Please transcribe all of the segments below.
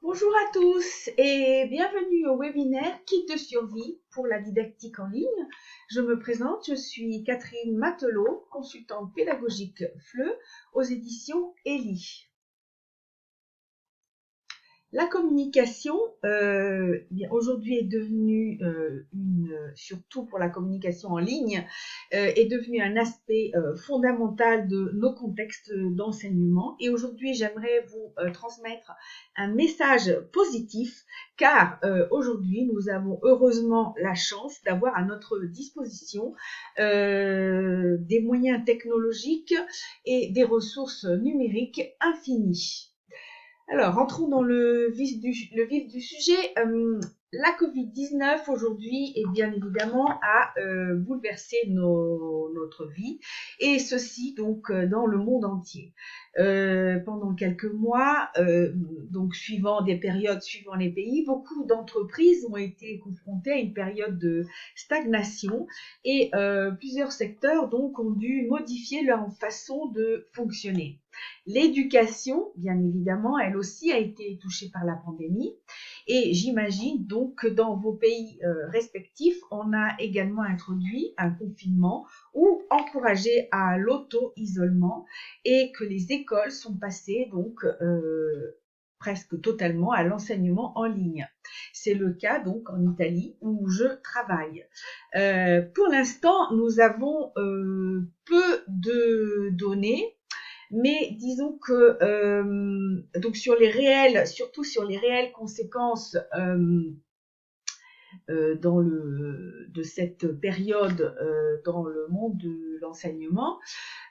Bonjour à tous et bienvenue au webinaire Kit de survie pour la didactique en ligne. Je me présente, je suis Catherine Matelot, consultante pédagogique FLE aux éditions Eli. La communication, aujourd'hui est devenue surtout pour la communication en ligne, est devenue un aspect fondamental de nos contextes d'enseignement. Et aujourd'hui, j'aimerais vous transmettre un message positif, car aujourd'hui, nous avons heureusement la chance d'avoir à notre disposition des moyens technologiques et des ressources numériques infinies. Alors, rentrons dans le vif du sujet. La Covid-19 aujourd'hui, et bien évidemment, a bouleversé notre vie, et ceci donc dans le monde entier. Pendant quelques mois, donc suivant des périodes, suivant les pays, beaucoup d'entreprises ont été confrontées à une période de stagnation, et plusieurs secteurs donc ont dû modifier leur façon de fonctionner. L'éducation, bien évidemment, elle aussi a été touchée par la pandémie. Et j'imagine donc que dans vos pays respectifs, on a également introduit un confinement ou encouragé à l'auto-isolement et que les écoles sont passées donc presque totalement à l'enseignement en ligne. C'est le cas donc en Italie où je travaille. Pour l'instant, nous avons peu de données, mais disons que donc surtout sur les réelles conséquences de cette période dans le monde de l'enseignement.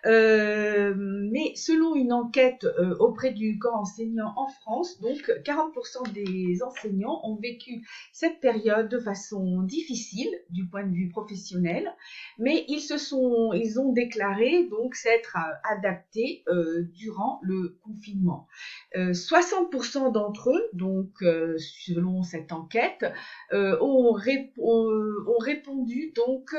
Mais selon une enquête auprès du corps enseignant en France, donc 40% des enseignants ont vécu cette période de façon difficile du point de vue professionnel, mais ils ont déclaré donc s'être adaptés durant le confinement. 60% d'entre eux, donc selon cette enquête, ont répondu donc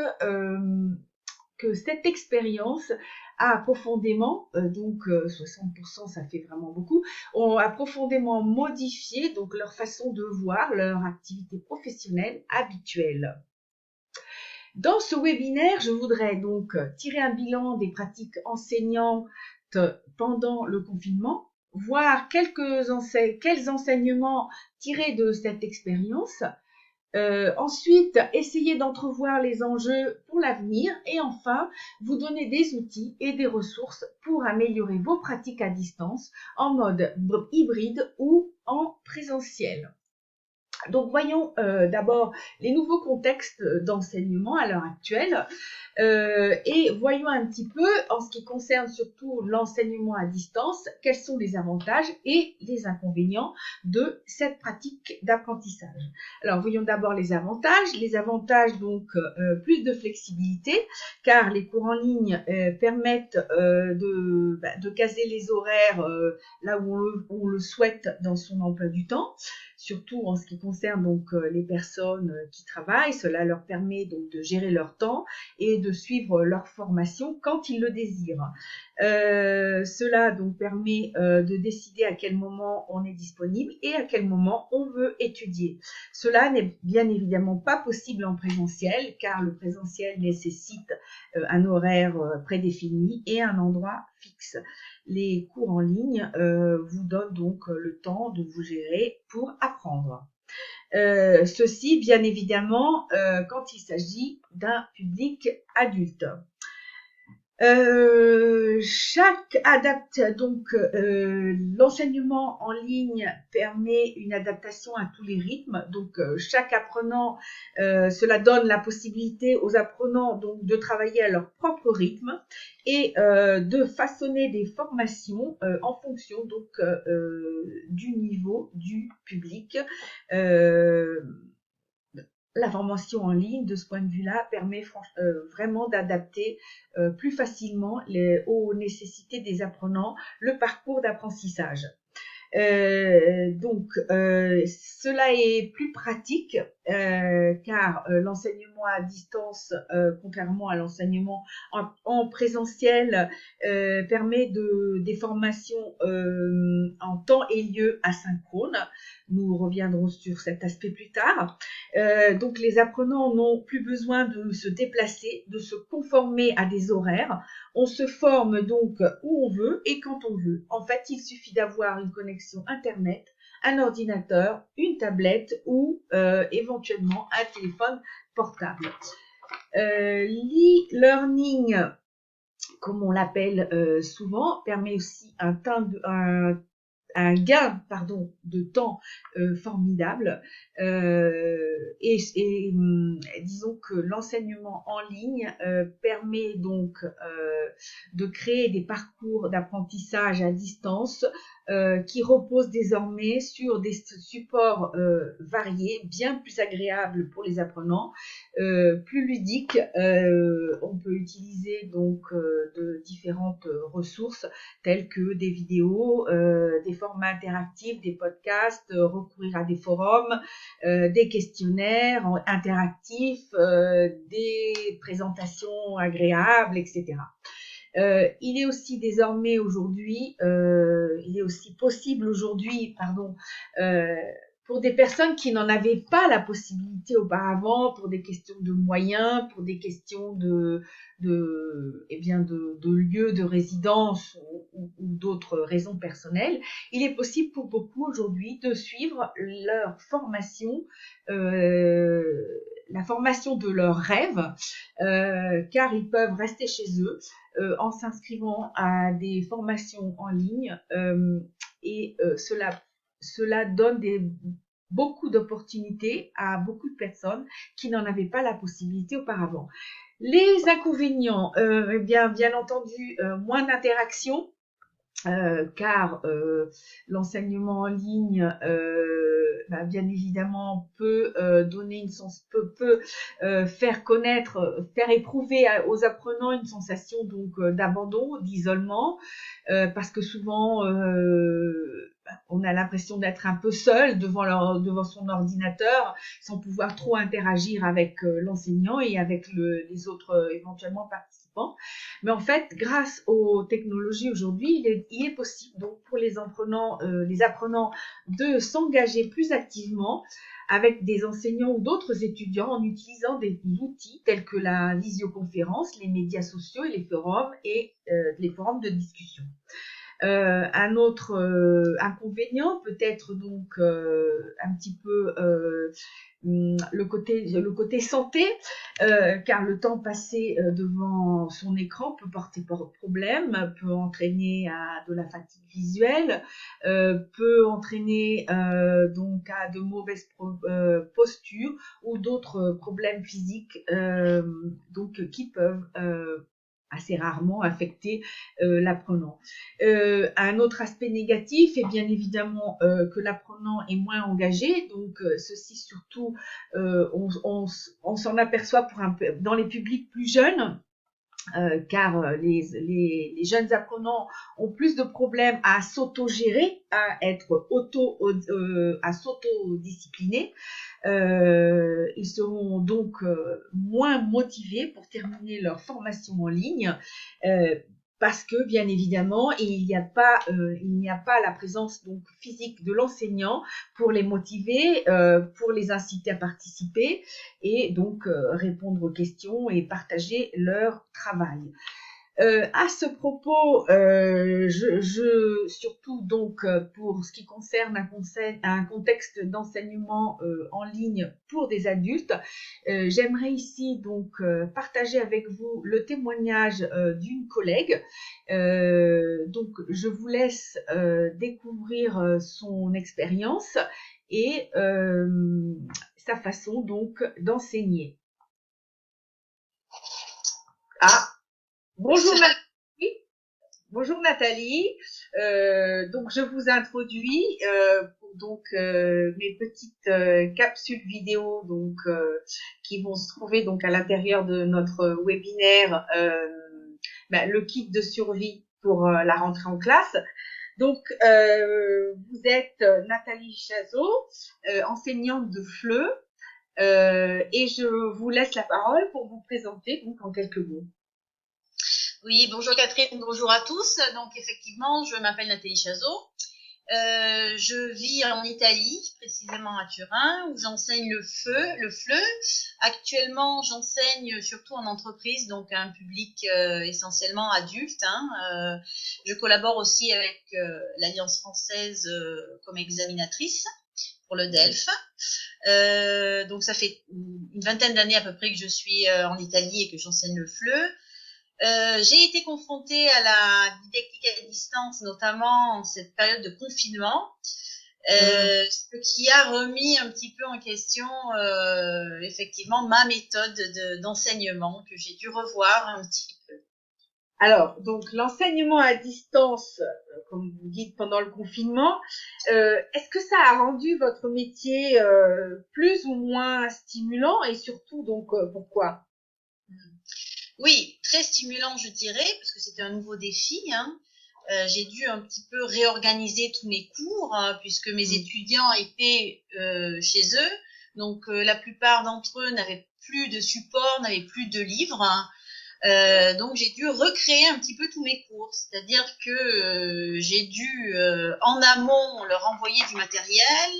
que cette expérience a profondément, donc 60% ça fait vraiment beaucoup, a profondément modifié donc leur façon de voir leur activité professionnelle habituelle. Dans ce webinaire, je voudrais donc tirer un bilan des pratiques enseignantes pendant le confinement, voir quels enseignements tirer de cette expérience. Ensuite, essayer d'entrevoir les enjeux pour l'avenir et enfin, vous donner des outils et des ressources pour améliorer vos pratiques à distance en mode hybride ou en présentiel. Donc voyons d'abord les nouveaux contextes d'enseignement à l'heure actuelle et voyons un petit peu en ce qui concerne surtout l'enseignement à distance, quels sont les avantages et les inconvénients de cette pratique d'apprentissage. Alors voyons d'abord les avantages. Les avantages donc plus de flexibilité car les cours en ligne permettent de caser les horaires là où on le souhaite dans son emploi du temps. Surtout en ce qui concerne donc les personnes qui travaillent, cela leur permet donc de gérer leur temps et de suivre leur formation quand ils le désirent. Cela donc permet de décider à quel moment on est disponible et à quel moment on veut étudier. Cela n'est bien évidemment pas possible en présentiel car le présentiel nécessite un horaire prédéfini et un endroit fixe. Les cours en ligne vous donnent donc le temps de vous gérer pour apprendre. Ceci, bien évidemment, quand il s'agit d'un public adulte. L'enseignement en ligne permet une adaptation à tous les rythmes. Donc, chaque apprenant, cela donne la possibilité aux apprenants donc de travailler à leur propre rythme et de façonner des formations en fonction donc du niveau du public. La formation en ligne, de ce point de vue-là, permet vraiment d'adapter plus facilement aux nécessités des apprenants le parcours d'apprentissage. Donc, cela est plus pratique car l'enseignement à distance, contrairement à l'enseignement en présentiel, permet des formations en temps et lieu asynchrone. Nous reviendrons sur cet aspect plus tard. Donc les apprenants n'ont plus besoin de se déplacer, de se conformer à des horaires. On se forme donc où on veut et quand on veut. En fait, il suffit d'avoir une connexion Internet, un ordinateur, une tablette ou éventuellement un téléphone portable. L'e-learning, comme on l'appelle souvent, permet aussi un gain de temps formidable et disons que l'enseignement en ligne permet donc de créer des parcours d'apprentissage à distance qui reposent désormais sur des supports variés, bien plus agréables pour les apprenants, plus ludiques. On peut utiliser donc de différentes ressources telles que des vidéos, des formats interactifs, des podcasts, recourir à des forums, des questionnaires interactifs, des présentations agréables, etc. Il est aussi désormais aujourd'hui, il est aussi possible aujourd'hui, pour des personnes qui n'en avaient pas la possibilité auparavant, pour des questions de moyens, pour des questions de lieu de résidence ou d'autres raisons personnelles, il est possible pour beaucoup aujourd'hui de suivre leur formation, la formation de leurs rêves, car ils peuvent rester chez eux en s'inscrivant à des formations en ligne et cela donne beaucoup d'opportunités à beaucoup de personnes qui n'en avaient pas la possibilité auparavant. Les inconvénients, bien entendu, moins d'interaction, car l'enseignement en ligne, bien évidemment, peut donner peut faire connaître, faire éprouver aux apprenants une sensation donc d'abandon, d'isolement, parce que souvent on a l'impression d'être un peu seul devant son ordinateur, sans pouvoir trop interagir avec l'enseignant et avec les autres éventuellement participants. Mais en fait, grâce aux technologies aujourd'hui, il est possible donc pour les apprenants de s'engager plus activement avec des enseignants ou d'autres étudiants en utilisant des outils tels que la visioconférence, les médias sociaux et les forums de discussion. Un autre inconvénient peut être donc un petit peu le côté santé, car le temps passé devant son écran peut porter problème, peut entraîner à de la fatigue visuelle, peut entraîner donc à de mauvaises postures ou d'autres problèmes physiques donc qui peuvent assez rarement affecter l'apprenant. Un autre aspect négatif est bien évidemment que l'apprenant est moins engagé, donc ceci surtout on s'en aperçoit dans les publics plus jeunes. Car les jeunes apprenants ont plus de problèmes à s'auto-gérer, à s'auto-discipliner. Ils seront donc moins motivés pour terminer leur formation en ligne. Parce que bien évidemment il n'y a pas la présence donc physique de l'enseignant pour les motiver, pour les inciter à participer et donc répondre aux questions et partager leur travail. À ce propos, surtout donc pour ce qui concerne un contexte d'enseignement en ligne pour des adultes, j'aimerais ici donc partager avec vous le témoignage d'une collègue. Donc je vous laisse découvrir son expérience et sa façon donc d'enseigner. Bonjour Nathalie. Donc je vous introduis pour mes petites capsules vidéo donc qui vont se trouver donc à l'intérieur de notre webinaire le kit de survie pour la rentrée en classe. Donc vous êtes Nathalie Chazot, enseignante de FLE. Et je vous laisse la parole pour vous présenter donc en quelques mots. Oui, bonjour Catherine, bonjour à tous. Donc effectivement, je m'appelle Nathalie Chazot. Je vis en Italie, précisément à Turin, où j'enseigne le FLE. Actuellement, j'enseigne surtout en entreprise, donc à un public essentiellement adulte. Je collabore aussi avec l'Alliance française comme examinatrice pour le DELF. Donc ça fait une vingtaine d'années à peu près que je suis en Italie et que j'enseigne le FLE. J'ai été confrontée à la didactique à distance, notamment en cette période de confinement, ce qui a remis un petit peu en question effectivement ma méthode d'enseignement que j'ai dû revoir un petit peu. Alors, donc l'enseignement à distance, comme vous dites pendant le confinement, est-ce que ça a rendu votre métier plus ou moins stimulant et surtout donc pourquoi? Oui, très stimulant, je dirais, parce que c'était un nouveau défi. J'ai dû un petit peu réorganiser tous mes cours puisque mes étudiants étaient chez eux. Donc la plupart d'entre eux n'avaient plus de support, n'avaient plus de livres. Donc j'ai dû recréer un petit peu tous mes cours. C'est-à-dire que j'ai dû en amont leur envoyer du matériel,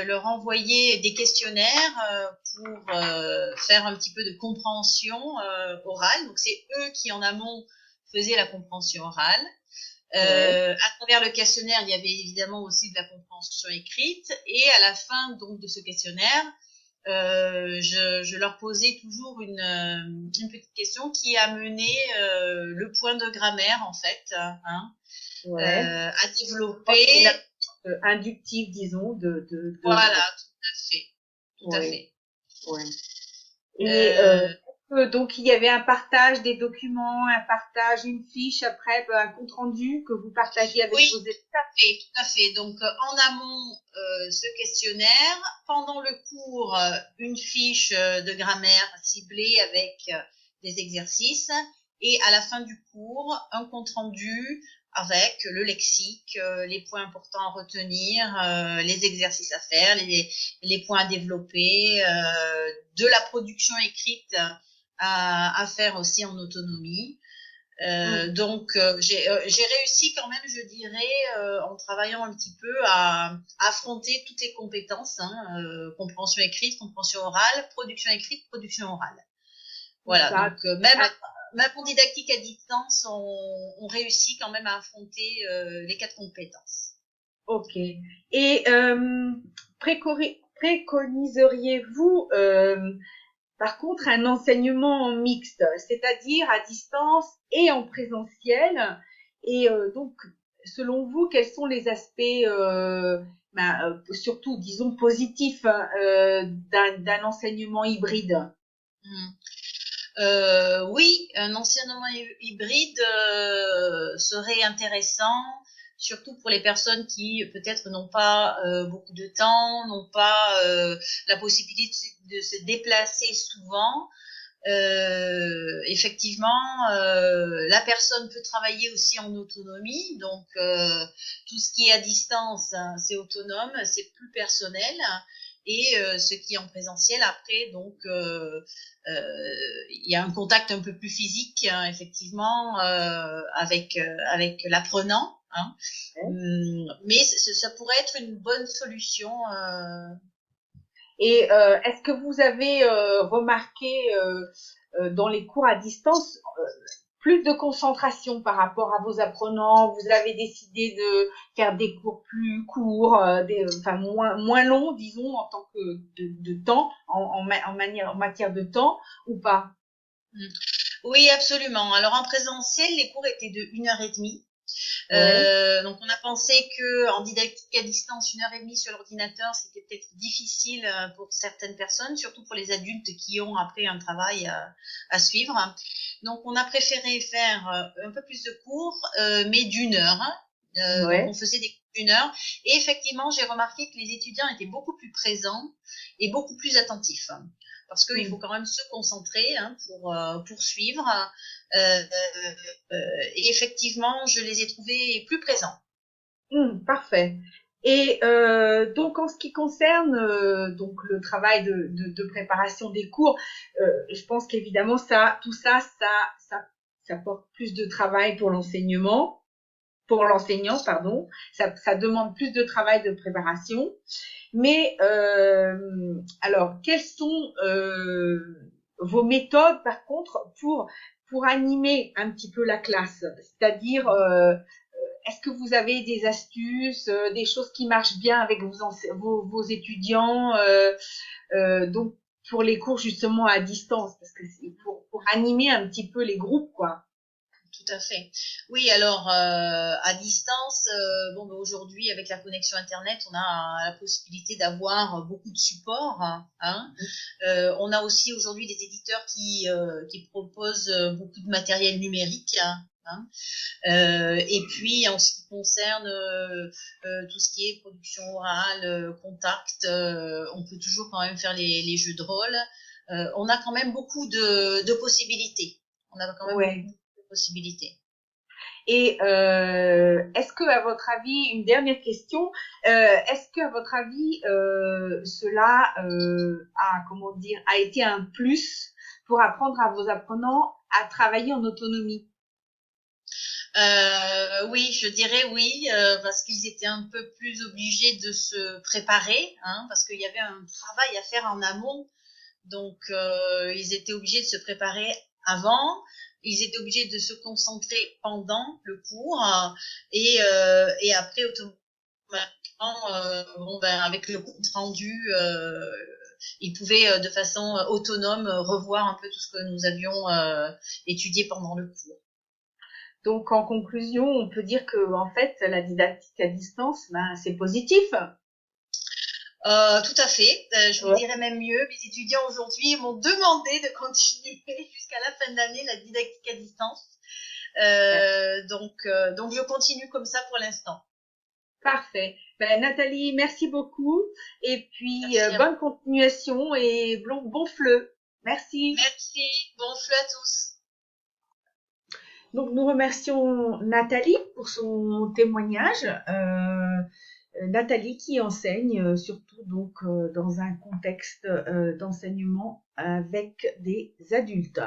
leur envoyer des questionnaires pour faire un petit peu de compréhension orale. Donc c'est eux qui en amont faisaient la compréhension orale. À travers le questionnaire, il y avait évidemment aussi de la compréhension écrite. Et à la fin donc de ce questionnaire, je leur posais toujours une petite question qui amenait le point de grammaire en fait, à développer. Inductif, disons, Voilà, tout à fait. Ouais. Et donc il y avait un partage des documents, un partage, une fiche, après un compte rendu que vous partagiez avec vos élèves. Tout à fait. Donc en amont ce questionnaire, pendant le cours une fiche de grammaire ciblée avec des exercices, et à la fin du cours un compte rendu avec le lexique, les points importants à retenir, les exercices à faire, les points à développer, de la production écrite à faire aussi en autonomie. Donc j'ai réussi quand même, je dirais, en travaillant un petit peu à affronter toutes les compétences, compréhension écrite, compréhension orale, production écrite, production orale. Voilà, donc même en didactique à distance, on réussit quand même à affronter les 4 compétences. Ok. Et préconiseriez-vous par contre un enseignement mixte, c'est-à-dire à distance et en présentiel? Et donc, selon vous, quels sont les aspects, surtout, disons, positifs d'un enseignement hybride? Oui, un enseignement hybride serait intéressant, surtout pour les personnes qui peut-être n'ont pas beaucoup de temps, n'ont pas la possibilité de se déplacer souvent. Effectivement, la personne peut travailler aussi en autonomie, donc tout ce qui est à distance, c'est autonome, c'est plus personnel. Et ce qui est en présentiel, après, donc, il y a un contact un peu plus physique, effectivement, avec l'apprenant. Mais ça pourrait être une bonne solution. Et est-ce que vous avez remarqué dans les cours à distance plus de concentration par rapport à vos apprenants? Vous avez décidé de faire des cours plus courts, moins longs, disons, en tant que de temps, en matière de temps, ou pas? Oui, absolument. Alors en présentiel, les cours étaient de 1h30. Donc on a pensé que en didactique à distance, 1h30 sur l'ordinateur, c'était peut-être difficile pour certaines personnes, surtout pour les adultes qui ont après un travail à suivre. Donc on a préféré faire un peu plus de cours, mais d'1 heure. Donc on faisait des cours d'1 heure. Et effectivement, j'ai remarqué que les étudiants étaient beaucoup plus présents et beaucoup plus attentifs. Parce qu'il faut quand même se concentrer pour poursuivre. Et effectivement, je les ai trouvés plus présents. Parfait. Et donc en ce qui concerne donc le travail de préparation des cours, je pense qu'évidemment tout ça porte plus de travail pour l'enseignant, pardon. Ça demande plus de travail de préparation. Mais alors, quelles sont vos méthodes, par contre, pour animer un petit peu la classe? C'est-à-dire, est-ce que vous avez des astuces, des choses qui marchent bien avec vos étudiants, donc pour les cours justement à distance, parce que c'est pour animer un petit peu les groupes, quoi. Tout à fait. Oui, alors à distance, bon, ben, aujourd'hui avec la connexion internet, on a la possibilité d'avoir beaucoup de supports. Hein. On a aussi aujourd'hui des éditeurs qui proposent beaucoup de matériel numérique. Hein. Et puis en ce qui concerne tout ce qui est production orale, contact, on peut toujours quand même faire les jeux de rôle. On a quand même beaucoup de possibilités. On a quand même beaucoup de possibilités. Et est-ce que, à votre avis, une dernière question, est-ce que, à votre avis, cela a été un plus pour apprendre à vos apprenants à travailler en autonomie? Oui, je dirais oui, parce qu'ils étaient un peu plus obligés de se préparer, hein, parce qu'il y avait un travail à faire en amont. Donc, ils étaient obligés de se préparer avant, ils étaient obligés de se concentrer pendant le cours, et après, automatiquement, bon, ben, avec le compte rendu, ils pouvaient de façon autonome revoir un peu tout ce que nous avions étudié pendant le cours. Donc, en conclusion, on peut dire que, en fait, la didactique à distance, ben, c'est positif. Tout à fait. Je vous dirais même mieux. Mes étudiants aujourd'hui m'ont demandé de continuer jusqu'à la fin de l'année la didactique à distance. Donc je continue comme ça pour l'instant. Parfait. Ben, Nathalie, merci beaucoup. Et puis, bonne continuation et bon fleu. Merci. Merci. Bon fleu à tous. Donc, nous remercions Nathalie pour son témoignage. Nathalie qui enseigne surtout donc dans un contexte d'enseignement avec des adultes.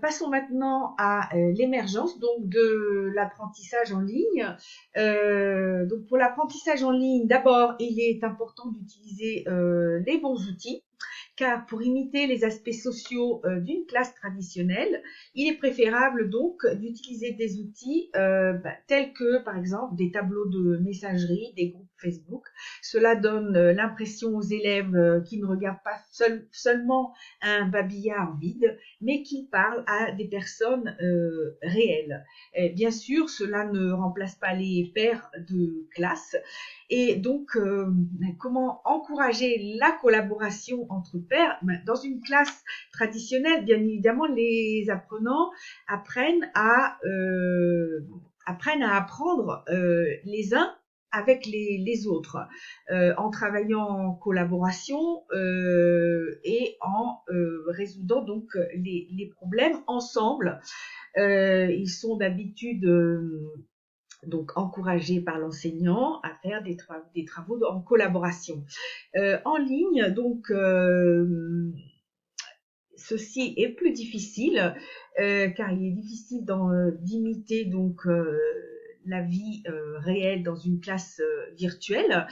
Passons maintenant à l'émergence donc de l'apprentissage en ligne. Donc pour l'apprentissage en ligne, d'abord, il est important d'utiliser les bons outils, car pour imiter les aspects sociaux d'une classe traditionnelle, il est préférable donc d'utiliser des outils tels que par exemple des tableaux de messagerie, des groupes Facebook. Cela donne l'impression aux élèves qui ne regardent pas seulement un babillard vide, mais qui parlent à des personnes réelles. Et bien sûr, cela ne remplace pas les pairs de classe. Et donc, comment encourager la collaboration entre pairs? Dans une classe traditionnelle, bien évidemment, les apprenants apprennent à apprendre les uns avec les autres, en travaillant en collaboration et en résoudant donc les problèmes ensemble. Ils sont d'habitude donc encouragés par l'enseignant à faire des travaux en collaboration. En ligne, donc ceci est plus difficile car il est difficile d'imiter donc la vie réelle dans une classe virtuelle.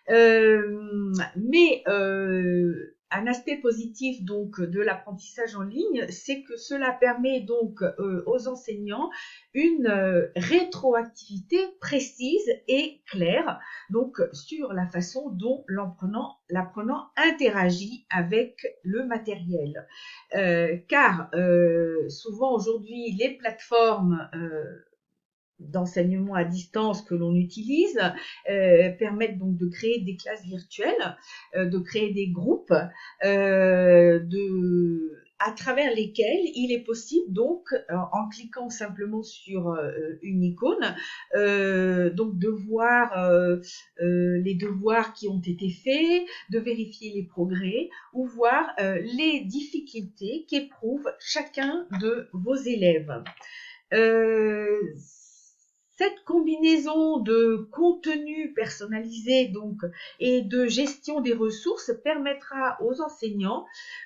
Mais un aspect positif donc de l'apprentissage en ligne, c'est que cela permet donc aux enseignants une rétroactivité précise et claire donc sur la façon dont l'apprenant interagit avec le matériel. Car souvent aujourd'hui les plateformes d'enseignement à distance que l'on utilise permettent donc de créer des classes virtuelles, de créer des groupes, à travers lesquels il est possible donc en cliquant simplement sur une icône donc de voir les devoirs qui ont été faits, de vérifier les progrès ou voir les difficultés qu'éprouve chacun de vos élèves. Cette combinaison de contenu personnalisé donc et de gestion des ressources permettra aux enseignants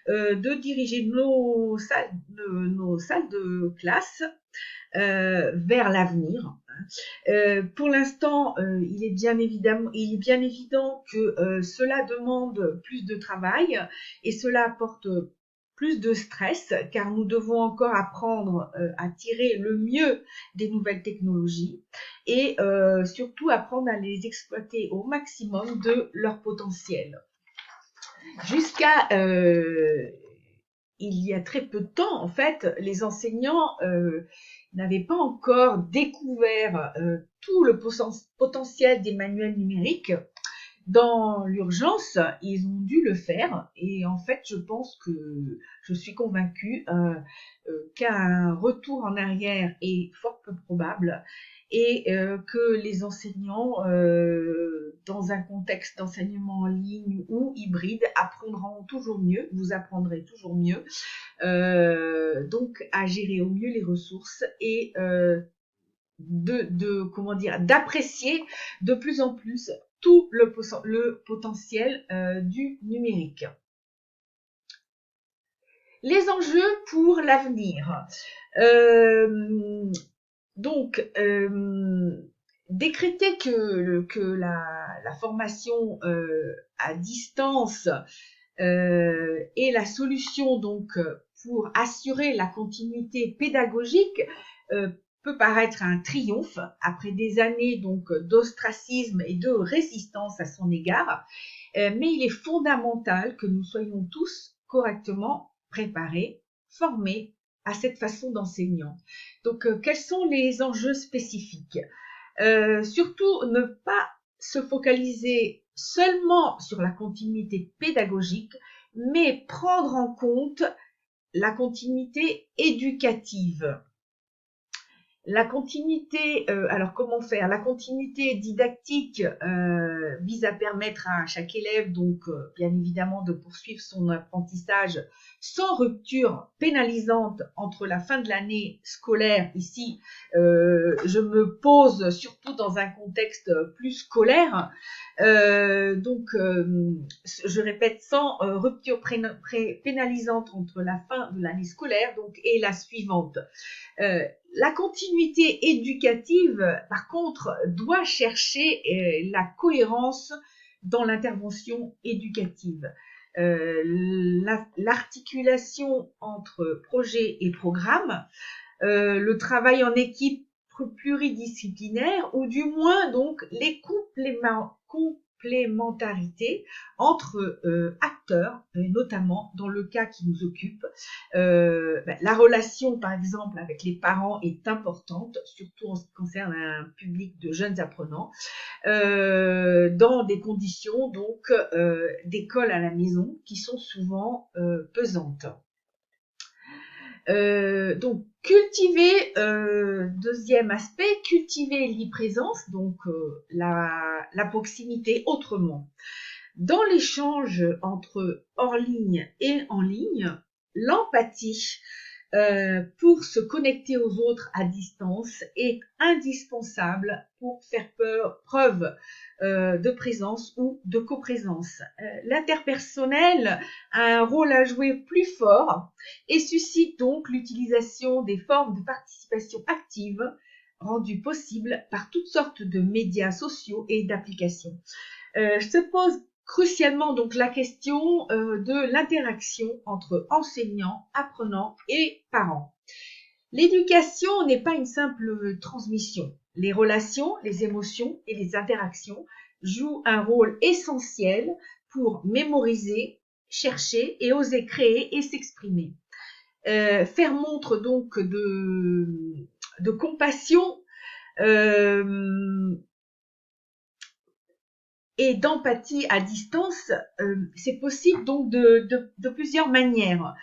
de diriger nos salles de classe vers l'avenir. Pour l'instant, il est bien évident que cela demande plus de travail et cela apporte plus de stress car nous devons encore apprendre à tirer le mieux des nouvelles technologies et surtout apprendre à les exploiter au maximum de leur potentiel. Jusqu'à il y a très peu de temps, en fait, les enseignants n'avaient pas encore découvert tout le potentiel des manuels numériques. Dans l'urgence, ils ont dû le faire et en fait, je suis convaincue qu'un retour en arrière est fort peu probable et que les enseignants, dans un contexte d'enseignement en ligne ou hybride, apprendront toujours mieux, vous apprendrez toujours mieux, donc à gérer au mieux les ressources et d'apprécier de plus en plus tout le potentiel du numérique. Les enjeux pour l'avenir. Décréter que la formation à distance est la solution donc pour assurer la continuité pédagogique peut paraître un triomphe après des années donc d'ostracisme et de résistance à son égard, mais il est fondamental que nous soyons tous correctement préparés, formés à cette façon d'enseignant. Donc, quels sont les enjeux spécifiques ? Surtout, ne pas se focaliser seulement sur la continuité pédagogique, mais prendre en compte la continuité éducative. La continuité, alors comment faire ? La continuité didactique vise à permettre à chaque élève, donc bien évidemment, de poursuivre son apprentissage sans rupture pénalisante entre la fin de l'année scolaire. Ici, je me pose surtout dans un contexte plus scolaire. Je répète, sans rupture pénalisante entre la fin de l'année scolaire et la suivante. La continuité éducative, par contre, doit chercher la cohérence dans l'intervention éducative. L'articulation entre projet et programme, le travail en équipe pluridisciplinaire ou du moins donc les complémentarités entre acteurs, notamment dans le cas qui nous occupe. La relation, par exemple, avec les parents est importante, surtout en ce qui concerne un public de jeunes apprenants, dans des conditions donc d'école à la maison qui sont souvent pesantes. Donc cultiver, deuxième aspect, cultiver l'e-présence, donc la proximité autrement. Dans l'échange entre hors ligne et en ligne, l'empathie pour se connecter aux autres à distance est indispensable pour faire preuve de présence ou de coprésence. L'interpersonnel a un rôle à jouer plus fort et suscite donc l'utilisation des formes de participation active rendues possibles par toutes sortes de médias sociaux et d'applications. Se pose crucialement donc la question de l'interaction entre enseignants, apprenants et parents. L'éducation n'est pas une simple transmission. Les relations, les émotions et les interactions jouent un rôle essentiel pour mémoriser, chercher et oser créer et s'exprimer. Faire montre donc de compassion et d'empathie à distance, c'est possible donc de plusieurs manières.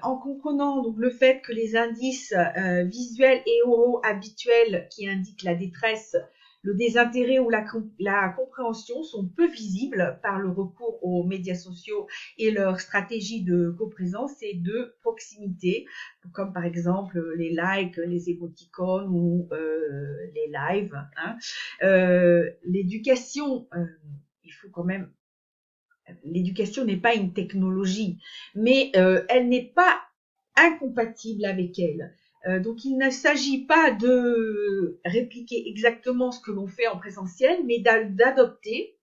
En comprenant donc le fait que les indices visuels et oraux habituels qui indiquent la détresse Le désintérêt ou la compréhension sont peu visibles par le recours aux médias sociaux et leur stratégie de coprésence et de proximité, comme par exemple les likes, les émoticônes ou les lives. Hein. L'éducation, il faut quand même... L'éducation n'est pas une technologie, mais elle n'est pas incompatible avec elle. Donc il ne s'agit pas de répliquer exactement ce que l'on fait en présentiel, mais d'adopter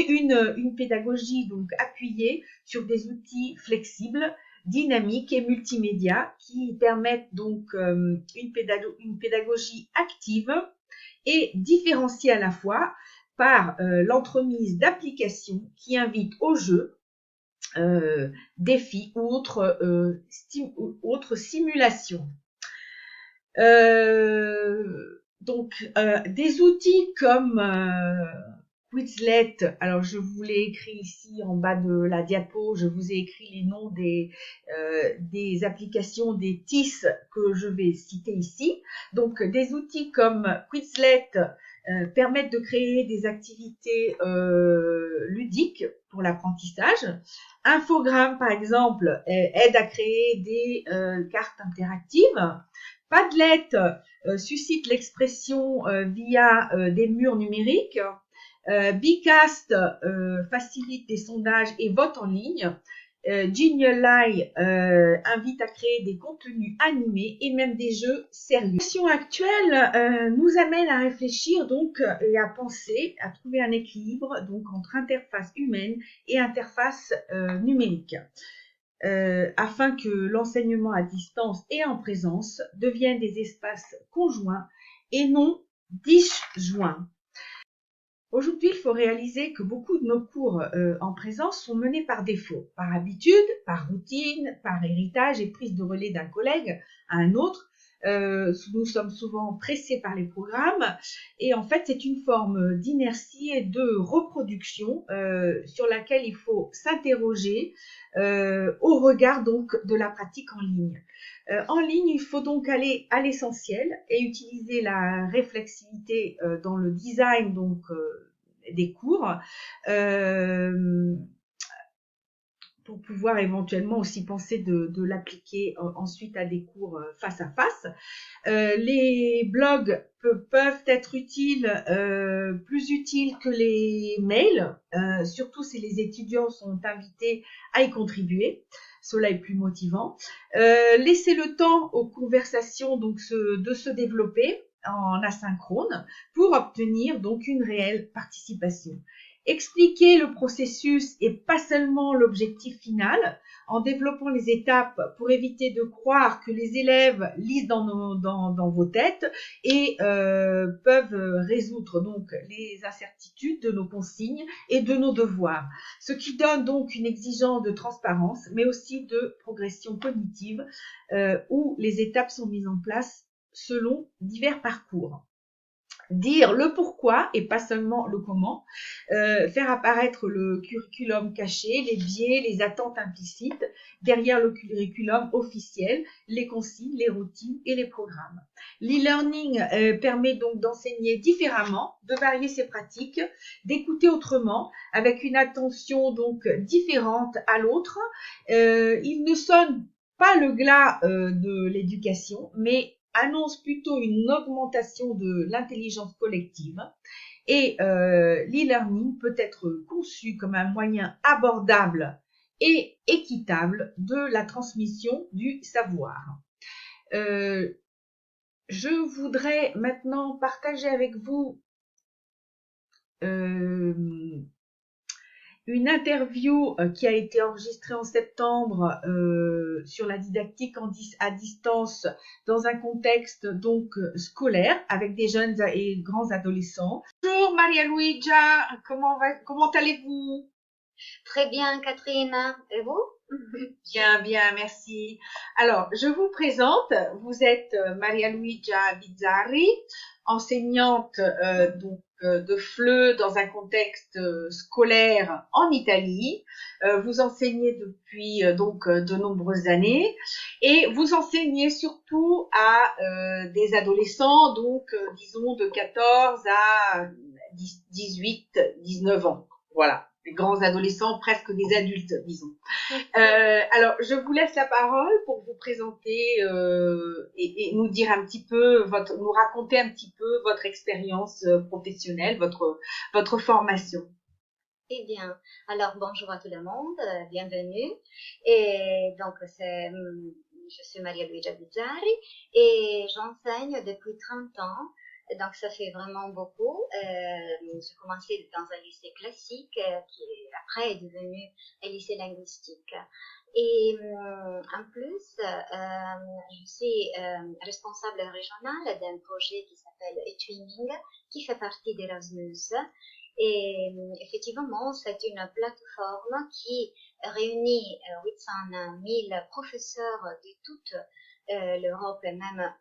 une pédagogie donc appuyée sur des outils flexibles, dynamiques et multimédia qui permettent donc une pédagogie active et différenciée à la fois par l'entremise d'applications qui invitent au jeu, défis ou autres simulations. Donc, des outils comme Quizlet, alors je vous l'ai écrit ici en bas de la diapo, je vous ai écrit les noms des applications, des TIS que je vais citer ici. Donc, des outils comme Quizlet permettent de créer des activités ludiques pour l'apprentissage. Infogrames, par exemple, aide à créer des cartes interactives. Padlet suscite l'expression via des murs numériques. Bcast facilite des sondages et votes en ligne. Genially invite à créer des contenus animés et même des jeux sérieux. La situation actuelle nous amène à réfléchir donc et à penser, à trouver un équilibre donc entre interface humaine et interface numérique, afin que l'enseignement à distance et en présence deviennent des espaces conjoints et non disjoints. Aujourd'hui, il faut réaliser que beaucoup de nos cours en présence sont menés par défaut, par habitude, par routine, par héritage et prise de relais d'un collègue à un autre. Nous sommes souvent pressés par les programmes et en fait, c'est une forme d'inertie et de reproduction sur laquelle il faut s'interroger au regard donc de la pratique en ligne. En ligne, il faut donc aller à l'essentiel et utiliser la réflexivité dans le design donc des cours pour pouvoir éventuellement aussi penser de l'appliquer ensuite à des cours face à face. Les blogs peuvent être utiles, plus utiles que les mails, surtout si les étudiants sont invités à y contribuer. Cela est plus motivant. Laisser le temps aux conversations donc de se développer en asynchrone pour obtenir donc une réelle participation. Expliquer le processus et pas seulement l'objectif final, en développant les étapes pour éviter de croire que les élèves lisent dans vos têtes et peuvent résoudre donc les incertitudes de nos consignes et de nos devoirs. Ce qui donne donc une exigence de transparence, mais aussi de progression cognitive où les étapes sont mises en place selon divers parcours. Dire le pourquoi et pas seulement le comment, faire apparaître le curriculum caché, les biais, les attentes implicites derrière le curriculum officiel, les consignes, les routines et les programmes. L'e-learning permet donc d'enseigner différemment, de varier ses pratiques, d'écouter autrement, avec une attention donc différente à l'autre. Il ne sonne pas le glas de l'éducation, mais annonce plutôt une augmentation de l'intelligence collective et l'e-learning peut être conçu comme un moyen abordable et équitable de la transmission du savoir. Je voudrais maintenant partager avec vous une interview qui a été enregistrée en septembre sur la didactique à distance dans un contexte donc scolaire avec des jeunes et grands adolescents. Bonjour Maria Luigia, comment allez-vous? Très bien Catherine, et vous? Bien, bien, merci. Alors, je vous présente, vous êtes Maria Luigia Bizzarri, enseignante de FLE dans un contexte scolaire en Italie. Vous enseignez depuis de nombreuses années et vous enseignez surtout à des adolescents, disons de 14 à 18, 19 ans. Voilà, des grands adolescents, presque des adultes, disons. Alors, je vous laisse la parole pour vous présenter et nous dire un petit peu nous raconter un petit peu votre expérience professionnelle, votre formation. Eh bien, alors bonjour à tout le monde, bienvenue. Et donc, je suis Maria Luigia Bizzarri et j'enseigne depuis 30 ans. Donc, ça fait vraiment beaucoup. J'ai commencé dans un lycée classique qui après est devenu un lycée linguistique. Et en plus, je suis responsable régionale d'un projet qui s'appelle eTwinning, qui fait partie d'Erasmus. Et effectivement, c'est une plateforme qui réunit 800 000 professeurs de toute l'Europe et même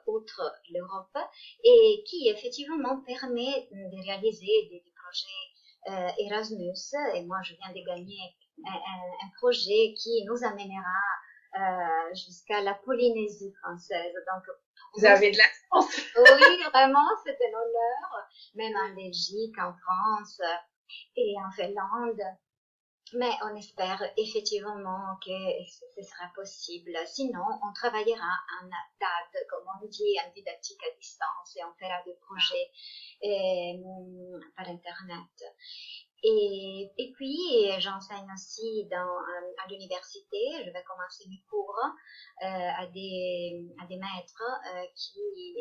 outre l'Europe, et qui effectivement permet de réaliser des projets Erasmus. Et moi, je viens de gagner un projet qui nous amènera jusqu'à la Polynésie française. Donc, vous avez de la chance. Oui, vraiment, c'est un honneur, même en Belgique, en France et en Finlande. Mais on espère effectivement que ce sera possible. Sinon, on travaillera en DAD, comme on dit, en didactique à distance, et on fera des projets par Internet. Et puis, j'enseigne aussi à l'université. Je vais commencer mes cours à des maîtres qui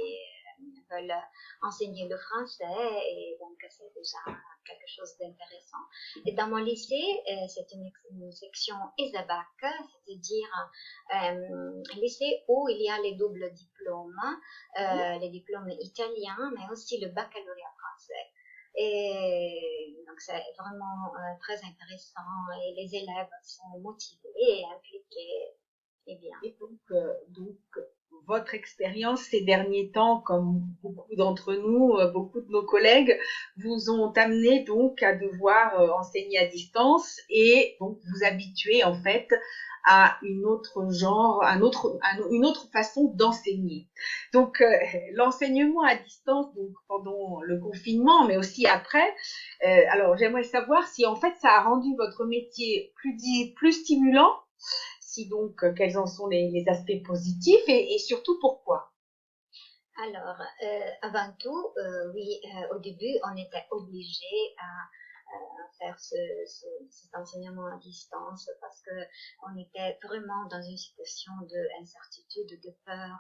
veulent enseigner le français, et donc c'est déjà quelque chose d'intéressant. Et dans mon lycée, c'est une section ESABAC, c'est-à-dire un lycée où il y a les doubles diplômes, les diplômes italiens, mais aussi le baccalauréat français. Et donc c'est vraiment très intéressant, et les élèves sont motivés et impliqués. Et bien. Et donc, votre expérience ces derniers temps, comme beaucoup d'entre nous, beaucoup de nos collègues, vous ont amené donc à devoir enseigner à distance et donc vous habituer en fait à une autre façon d'enseigner. Donc l'enseignement à distance, donc pendant le confinement, mais aussi après. Alors j'aimerais savoir si en fait ça a rendu votre métier plus stimulant. Si donc, quels en sont les aspects positifs et surtout pourquoi? Alors, avant tout, oui, au début, on était obligé à faire cet enseignement à distance parce que on était vraiment dans une situation d'incertitude, de peur.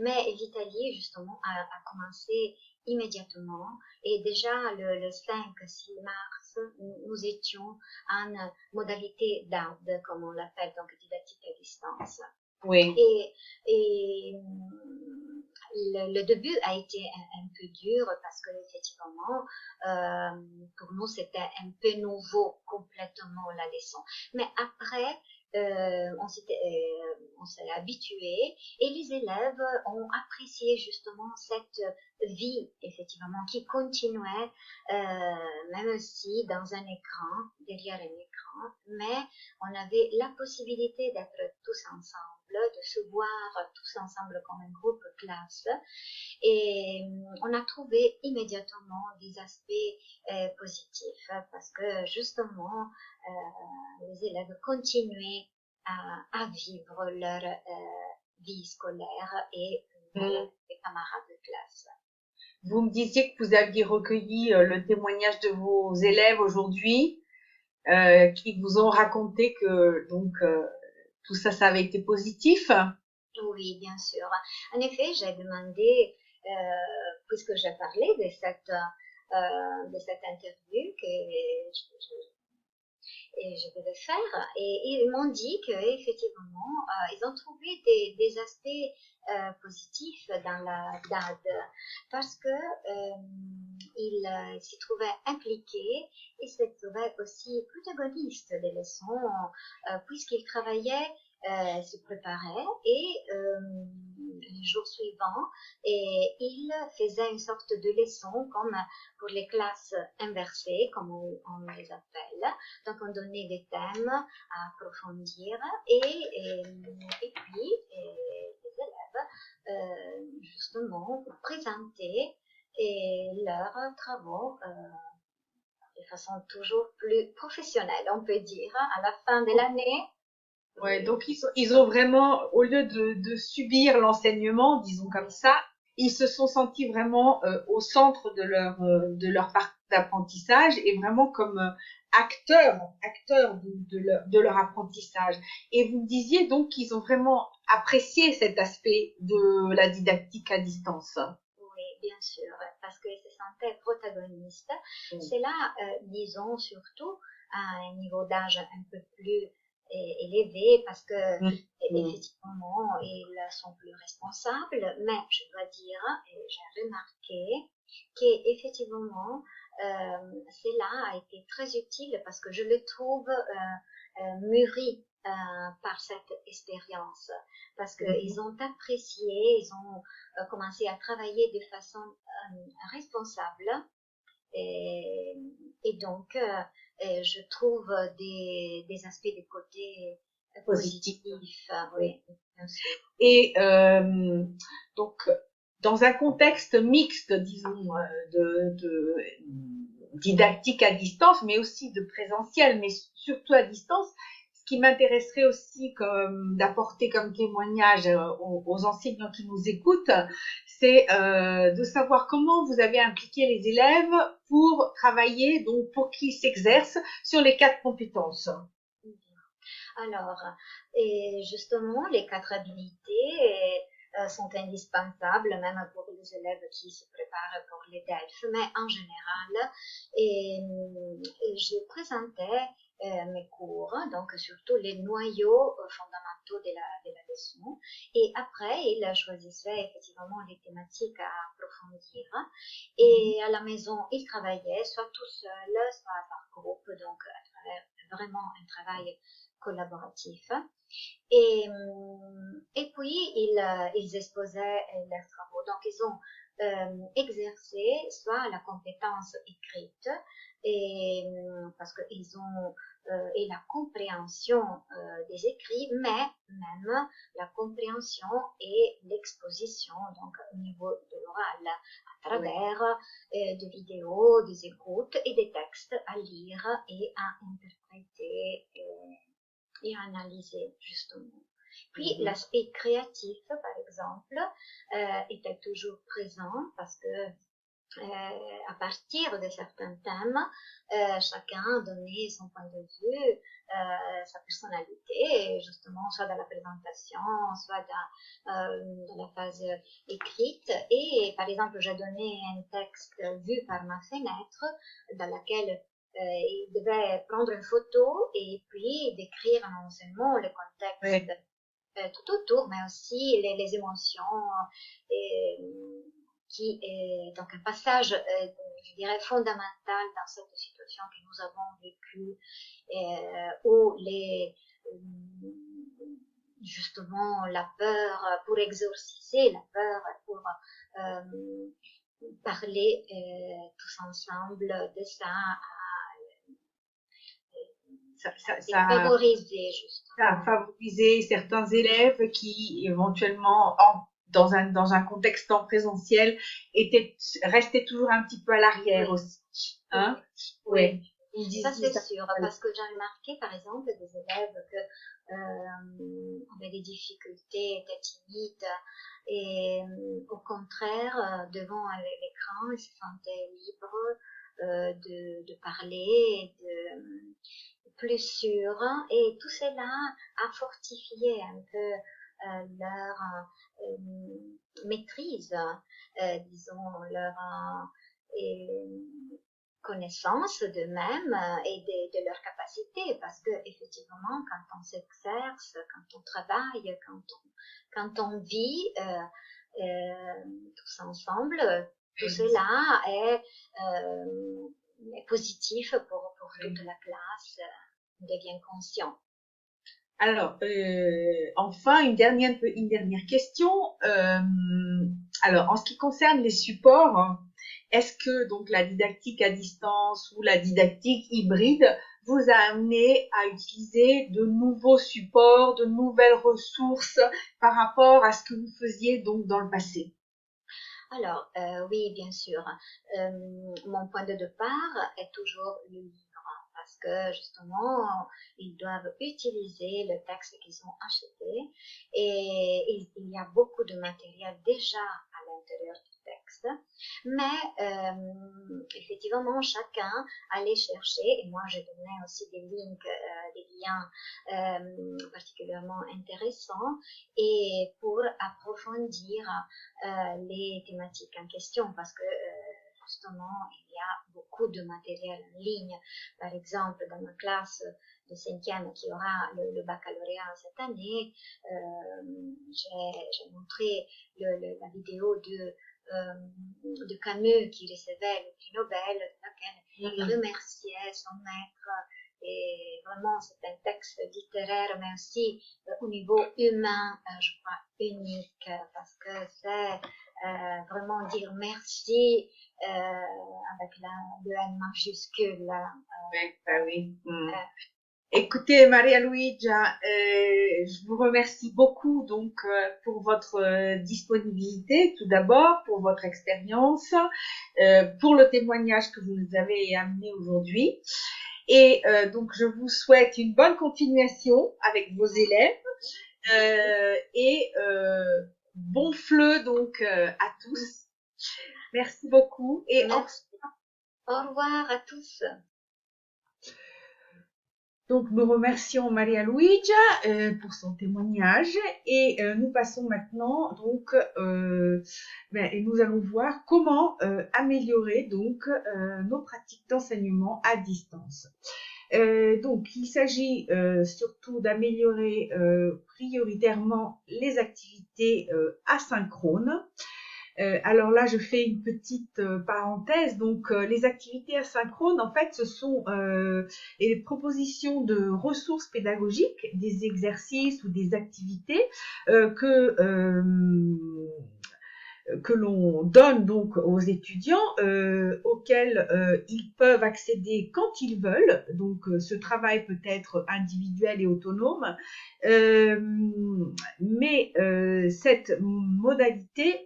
Mais l'Italie, justement, a commencé immédiatement, et déjà le 5-6 mars, nous étions en modalité DAD, comme on l'appelle, donc didactique à distance. Oui. Et le début a été un peu dur parce que effectivement, pour nous, c'était un peu nouveau complètement la leçon. Mais après, on s'est habitué, et les élèves ont apprécié justement cette vie, effectivement, qui continuait, même si dans un écran, derrière un écran, mais on avait la possibilité d'être tous ensemble, de se voir tous ensemble comme un groupe classe, et on a trouvé immédiatement des aspects positifs parce que justement les élèves continuaient à vivre leur vie scolaire et les camarades de classe. Vous me disiez que vous aviez recueilli le témoignage de vos élèves aujourd'hui, qui vous ont raconté que donc tout ça avait été positif. Oui, bien sûr. En effet, j'ai demandé, puisque j'ai parlé de cette interview, que et je devais faire. Et ils m'ont dit qu'effectivement, ils ont trouvé des aspects positifs dans la DAD parce que ils s'y trouvaient impliqués, ils se trouvaient aussi protagonistes des leçons puisqu'ils travaillaient, se préparaient et les jours suivants et ils faisaient une sorte de leçon comme pour les classes inversées, comme on les appelle. Donc on donnait des thèmes à approfondir et puis les élèves justement présentaient leurs travaux de façon toujours plus professionnelle, on peut dire, à la fin de l'année. Ouais, donc ils ont vraiment, au lieu de subir l'enseignement, disons comme ça, ils se sont sentis vraiment au centre de leur parcours d'apprentissage et vraiment comme acteurs de leur apprentissage. Et vous me disiez donc qu'ils ont vraiment apprécié cet aspect de la didactique à distance. Oui, bien sûr, parce qu'ils se sentaient protagonistes. C'est là, disons, surtout à un niveau d'âge un peu plus élevé parce que effectivement ils sont plus responsables, mais je dois dire et j'ai remarqué qu'effectivement cela a été très utile parce que je le trouve mûri par cette expérience parce qu'ils ont apprécié, ils ont commencé à travailler de façon responsable et donc je trouve des aspects des côtés positifs. Oui, bien sûr. Et donc, dans un contexte mixte, disons, de didactique à distance, mais aussi de présentiel, mais surtout à distance, ce qui m'intéresserait aussi comme d'apporter comme témoignage aux enseignants qui nous écoutent, c'est de savoir comment vous avez impliqué les élèves pour travailler, donc pour qu'ils s'exercent sur les 4 compétences. Alors, et justement, les 4 habilités sont indispensables, même pour les élèves qui se préparent pour les DELF, mais en général, je présentais mes cours, donc surtout les noyaux fondamentaux de la leçon, et après, ils choisissaient effectivement les thématiques à approfondir, et à la maison, ils travaillaient soit tout seuls, soit par groupe, donc à travers vraiment un travail collaboratif. Et puis, ils exposaient leurs travaux. Donc, ils ont exercé soit la compétence écrite, parce qu'ils ont et la compréhension des écrits, mais même la compréhension et l'exposition, donc au niveau de l'oral, à travers des vidéos, des écoutes et des textes à lire et à interpréter et à analyser justement. Puis l'aspect créatif, par exemple, était toujours présent parce que à partir de certains thèmes, chacun donnait son point de vue, sa personnalité, justement, soit dans la présentation, soit dans la phase écrite. Et par exemple, j'ai donné un texte vu par ma fenêtre, dans laquelle il devait prendre une photo et puis décrire non seulement le contexte tout autour, mais aussi les émotions qui est donc un passage, je dirais, fondamental dans cette situation que nous avons vécue, où justement la peur, pour exorciser la peur, pour parler tous ensemble de ça, favoriser justement. Ça a favorisé certains élèves qui éventuellement dans un contexte en présentiel restaient toujours un petit peu à l'arrière aussi. Hein? Oui. Ça c'est sûr, parce que j'ai remarqué par exemple des élèves que avaient des difficultés, étaient timides et au contraire devant l'écran ils se sentaient libres de parler, plus sûr, et tout cela a fortifié un peu leur maîtrise, disons leur connaissance d'eux-mêmes et de leur capacité capacité, parce que effectivement, quand on s'exerce, quand on travaille, quand on vit tous ensemble, tout cela est positif pour toute la classe. On devient conscient. Alors, enfin, une dernière question. Alors, en ce qui concerne les supports, est-ce que donc la didactique à distance ou la didactique hybride vous a amené à utiliser de nouveaux supports, de nouvelles ressources par rapport à ce que vous faisiez donc dans le passé? Alors, oui, bien sûr. Mon point de départ est toujours le livre, parce que justement, ils doivent utiliser le texte qu'ils ont acheté et il y a beaucoup de matériel déjà à l'intérieur du texte. Mais effectivement, chacun allait chercher, et moi je donnais aussi des liens particulièrement intéressants, et pour approfondir les thématiques en question, parce que justement, il y a beaucoup de matériel en ligne. Par exemple, dans ma classe de 5e qui aura le baccalauréat cette année, j'ai montré la vidéo de Camus qui recevait le prix Nobel, dans laquelle il remerciait son maître. Et vraiment, c'est un texte littéraire, mais aussi au niveau humain, je crois, unique, parce que c'est vraiment dire merci avec le N majuscule. Oui. Écoutez, Maria Luigia, je vous remercie beaucoup donc pour votre disponibilité, tout d'abord, pour votre expérience, pour le témoignage que vous nous avez amené aujourd'hui. Et donc, je vous souhaite une bonne continuation avec vos élèves et bon fleu donc à tous. Merci beaucoup et au revoir à tous. Donc, nous remercions Maria Luigia pour son témoignage et nous passons maintenant donc et nous allons voir comment améliorer donc nos pratiques d'enseignement à distance. Donc, il s'agit surtout d'améliorer prioritairement les activités asynchrones. Alors là, je fais une petite parenthèse. Donc, les activités asynchrones, en fait, ce sont les propositions de ressources pédagogiques, des exercices ou des activités que l'on donne donc aux étudiants, auxquels ils peuvent accéder quand ils veulent. Donc, ce travail peut être individuel et autonome, mais cette modalité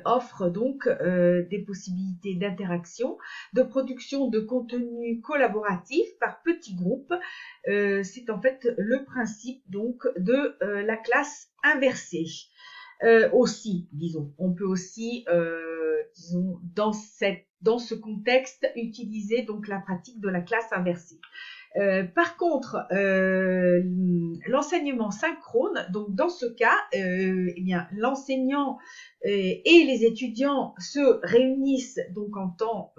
offre donc des possibilités d'interaction, de production de contenu collaboratif par petits groupes. C'est en fait le principe donc de la classe inversée. Aussi, disons, on peut aussi, disons, dans ce contexte, utiliser donc la pratique de la classe inversée. Par contre, l'enseignement synchrone, donc dans ce cas, eh bien, l'enseignant et les étudiants se réunissent donc en temps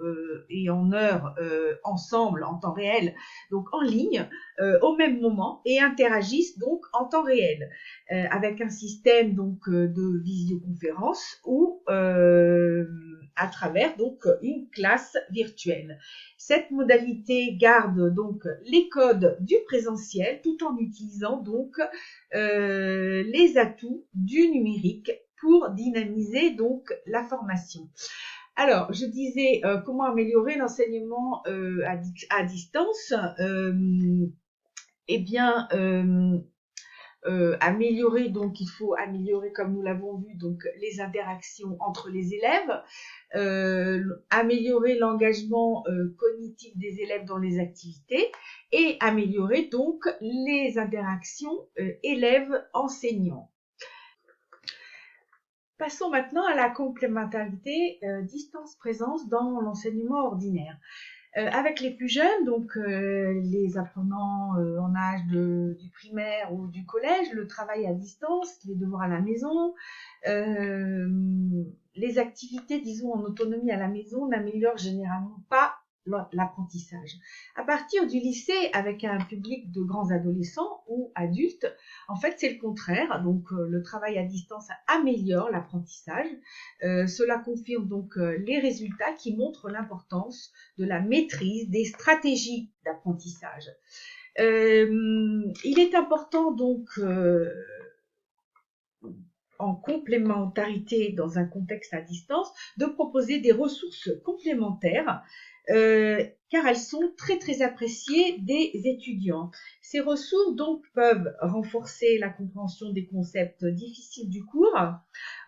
et en heure ensemble, en temps réel, donc en ligne, au même moment et interagissent donc en temps réel avec un système donc de visioconférence ou à travers donc une classe virtuelle. Cette modalité garde donc les codes du présentiel tout en utilisant donc les atouts du numérique pour dynamiser donc la formation. Alors, je disais comment améliorer l'enseignement à distance. Eh bien, améliorer, donc il faut améliorer, comme nous l'avons vu, donc les interactions entre les élèves, améliorer l'engagement cognitif des élèves dans les activités et améliorer donc les interactions élèves-enseignants. Passons maintenant à la complémentarité distance-présence dans l'enseignement ordinaire. Avec les plus jeunes, donc les apprenants en âge du primaire ou du collège, le travail à distance, les devoirs à la maison, les activités, disons, en autonomie à la maison n'améliorent généralement pas l'apprentissage. À partir du lycée, avec un public de grands adolescents ou adultes, en fait, c'est le contraire. Donc, le travail à distance améliore l'apprentissage. Cela confirme donc les résultats qui montrent l'importance de la maîtrise des stratégies d'apprentissage. Il est important donc en complémentarité dans un contexte à distance, de proposer des ressources complémentaires car elles sont très appréciées des étudiants. Ces ressources donc peuvent renforcer la compréhension des concepts difficiles du cours,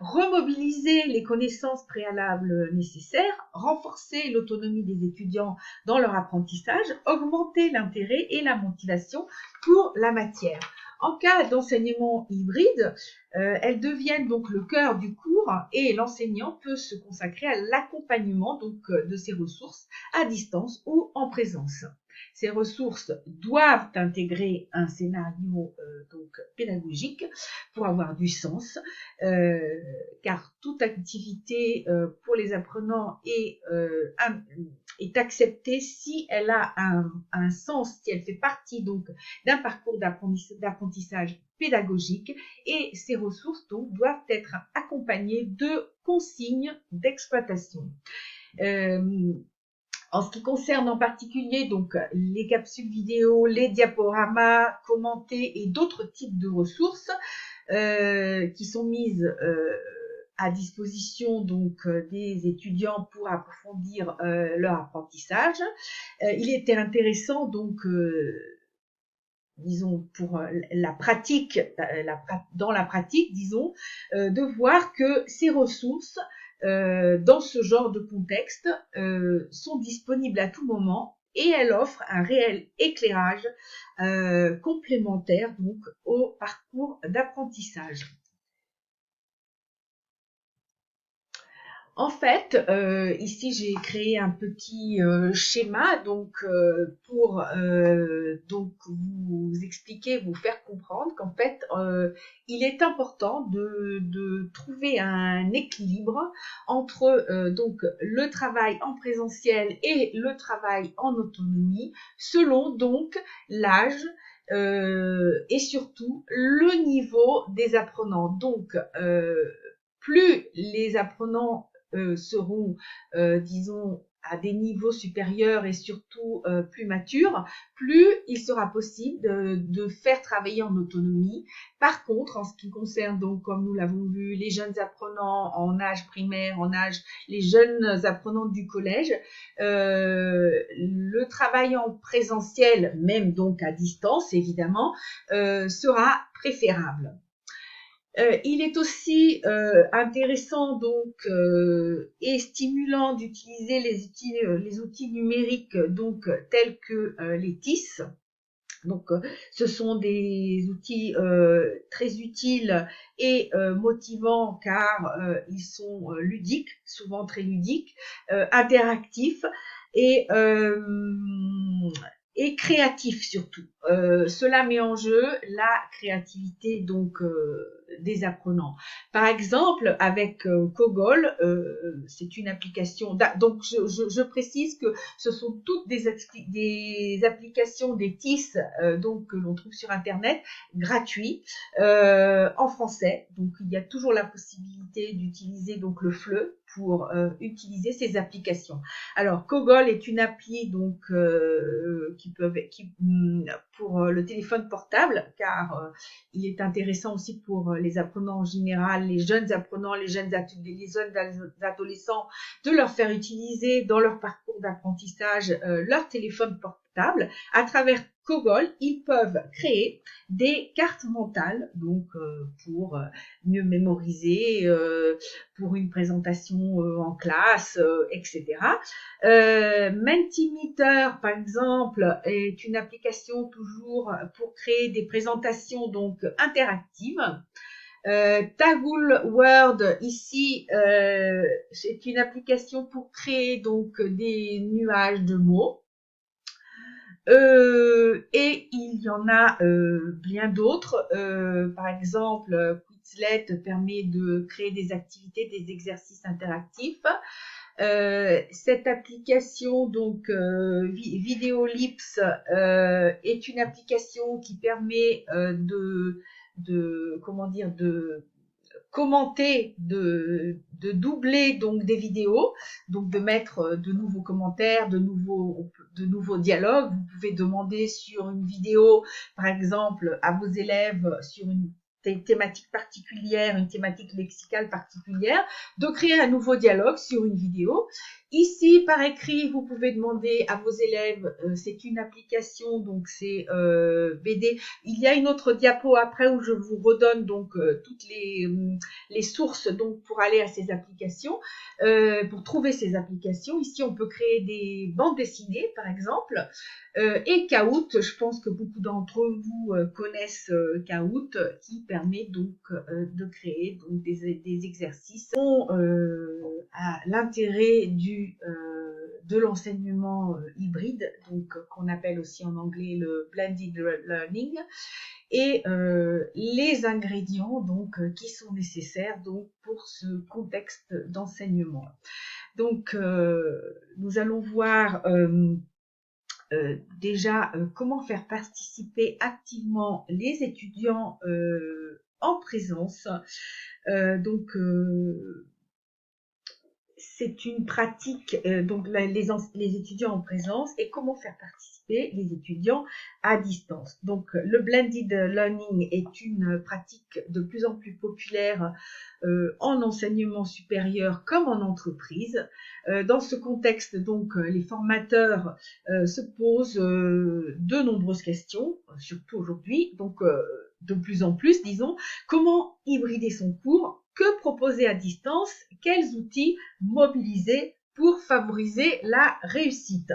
remobiliser les connaissances préalables nécessaires, renforcer l'autonomie des étudiants dans leur apprentissage, augmenter l'intérêt et la motivation pour la matière. En cas d'enseignement hybride, elles deviennent donc le cœur du cours et l'enseignant peut se consacrer à l'accompagnement donc de ces ressources à distance ou en présence. Ces ressources doivent intégrer un scénario donc pédagogique pour avoir du sens, car toute activité pour les apprenants est acceptée si elle a un sens, si elle fait partie donc d'un parcours d'apprentissage pédagogique, et ces ressources donc doivent être accompagnées de consignes d'exploitation. En ce qui concerne en particulier donc les capsules vidéo, les diaporamas commentés et d'autres types de ressources qui sont mises à disposition donc des étudiants pour approfondir leur apprentissage, il était intéressant donc disons pour la pratique, dans la pratique, disons, de voir que ces ressources dans ce genre de contexte sont disponibles à tout moment et elles offrent un réel éclairage complémentaire donc au parcours d'apprentissage. En fait, ici j'ai créé un petit schéma donc pour donc vous expliquer, vous faire comprendre qu'en fait il est important de trouver un équilibre entre donc le travail en présentiel et le travail en autonomie selon donc l'âge et surtout le niveau des apprenants. Donc plus les apprenants seront, disons, à des niveaux supérieurs et surtout plus matures, plus il sera possible de faire travailler en autonomie. Par contre, en ce qui concerne donc, comme nous l'avons vu, les jeunes apprenants en âge primaire, les jeunes apprenants du collège, le travail en présentiel, même donc à distance évidemment, sera préférable. Il est aussi intéressant donc et stimulant d'utiliser les outils numériques donc tels que les TIS. Donc ce sont des outils très utiles et motivants car ils sont ludiques, souvent très ludiques, interactifs et créatif surtout. Cela met en jeu la créativité donc des apprenants. Par exemple, avec Kogol, c'est une application. Donc je précise que ce sont toutes des applications, des TIS donc que l'on trouve sur Internet, gratuits en français. Donc il y a toujours la possibilité d'utiliser donc le FLE pour utiliser ces applications. Alors Kogol est une appli donc pour le téléphone portable, car il est intéressant aussi pour les apprenants en général, les jeunes apprenants, les jeunes adolescents, de leur faire utiliser dans leur parcours d'apprentissage leur téléphone portable. À travers Kogol, ils peuvent créer des cartes mentales, donc pour mieux mémoriser, pour une présentation en classe, etc. Mentimeter, par exemple, est une application toujours pour créer des présentations donc interactives. Taggle Word, ici, c'est une application pour créer donc des nuages de mots. Et il y en a bien d'autres. Par exemple, Quizlet permet de créer des activités, des exercices interactifs. Cette application, donc Videolips, est une application qui permet comment dire, de commenter, de doubler donc des vidéos, donc de mettre de nouveaux commentaires, de nouveaux dialogues. Vous pouvez demander sur une vidéo, par exemple, à vos élèves sur une thématique particulière, une thématique lexicale particulière, de créer un nouveau dialogue sur une vidéo. Ici, par écrit, vous pouvez demander à vos élèves, c'est une application, donc c'est BD. Il y a une autre diapo après où je vous redonne donc toutes les sources donc pour aller à ces applications, pour trouver ces applications. Ici, on peut créer des bandes dessinées, par exemple, et Kahoot. Je pense que beaucoup d'entre vous connaissent Kahoot, qui permet donc de créer donc des exercices à l'intérêt de l'enseignement hybride, donc qu'on appelle aussi en anglais le blended learning, et les ingrédients donc qui sont nécessaires donc pour ce contexte d'enseignement. Donc nous allons voir déjà comment faire participer activement les étudiants en présence. Donc c'est une pratique, donc les étudiants en présence, et comment faire participer les étudiants à distance. Donc le blended learning est une pratique de plus en plus populaire en enseignement supérieur comme en entreprise. Dans ce contexte, donc, les formateurs se posent de nombreuses questions, surtout aujourd'hui, donc de plus en plus, disons, comment hybrider son cours, que proposer à distance, quels outils mobiliser pour favoriser la réussite.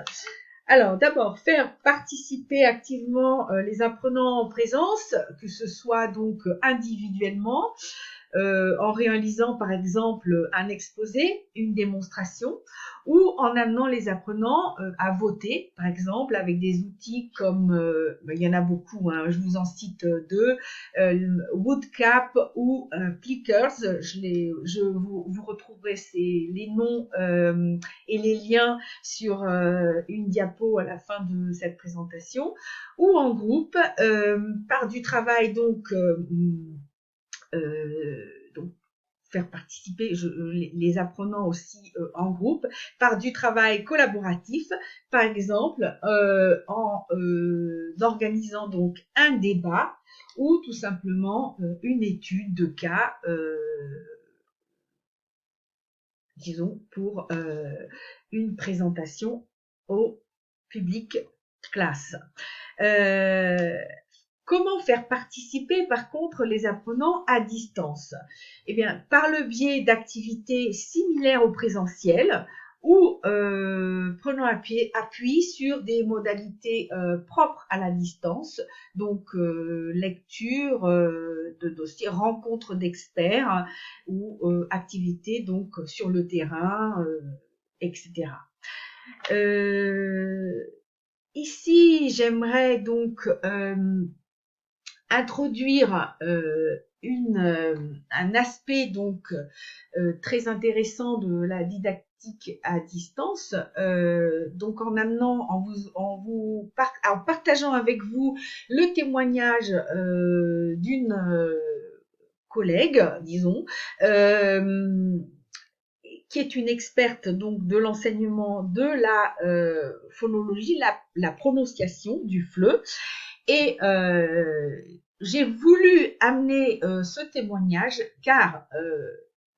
Alors, d'abord, faire participer activement les apprenants en présence, que ce soit donc individuellement, en réalisant par exemple un exposé, une démonstration, ou en amenant les apprenants à voter, par exemple avec des outils comme, il y en a beaucoup, hein, je vous en cite deux, Woodcap ou Plickers. Vous retrouverez les noms et les liens sur une diapo à la fin de cette présentation, ou en groupe, par du travail donc faire participer les apprenants aussi en groupe, par du travail collaboratif, par exemple en organisant donc un débat ou tout simplement une étude de cas, disons pour une présentation au public classe. Comment faire participer par contre les apprenants à distance? Eh bien, par le biais d'activités similaires au présentiel ou prenant appui sur des modalités propres à la distance, donc lecture de dossiers, rencontres d'experts ou activités donc sur le terrain, etc. Ici, j'aimerais donc introduire un aspect donc très intéressant de la didactique à distance, donc en partageant avec vous le témoignage d'une collègue, disons, qui est une experte donc de l'enseignement de la phonologie, la prononciation du FLE. Et j'ai voulu amener ce témoignage car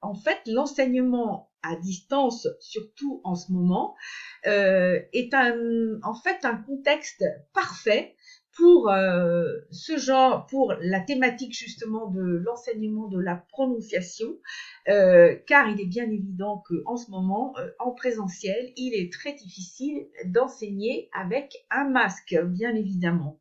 en fait l'enseignement à distance, surtout en ce moment, est en fait un contexte parfait pour pour la thématique justement de l'enseignement de la prononciation, car il est bien évident qu'en ce moment, en présentiel, il est très difficile d'enseigner avec un masque, bien évidemment.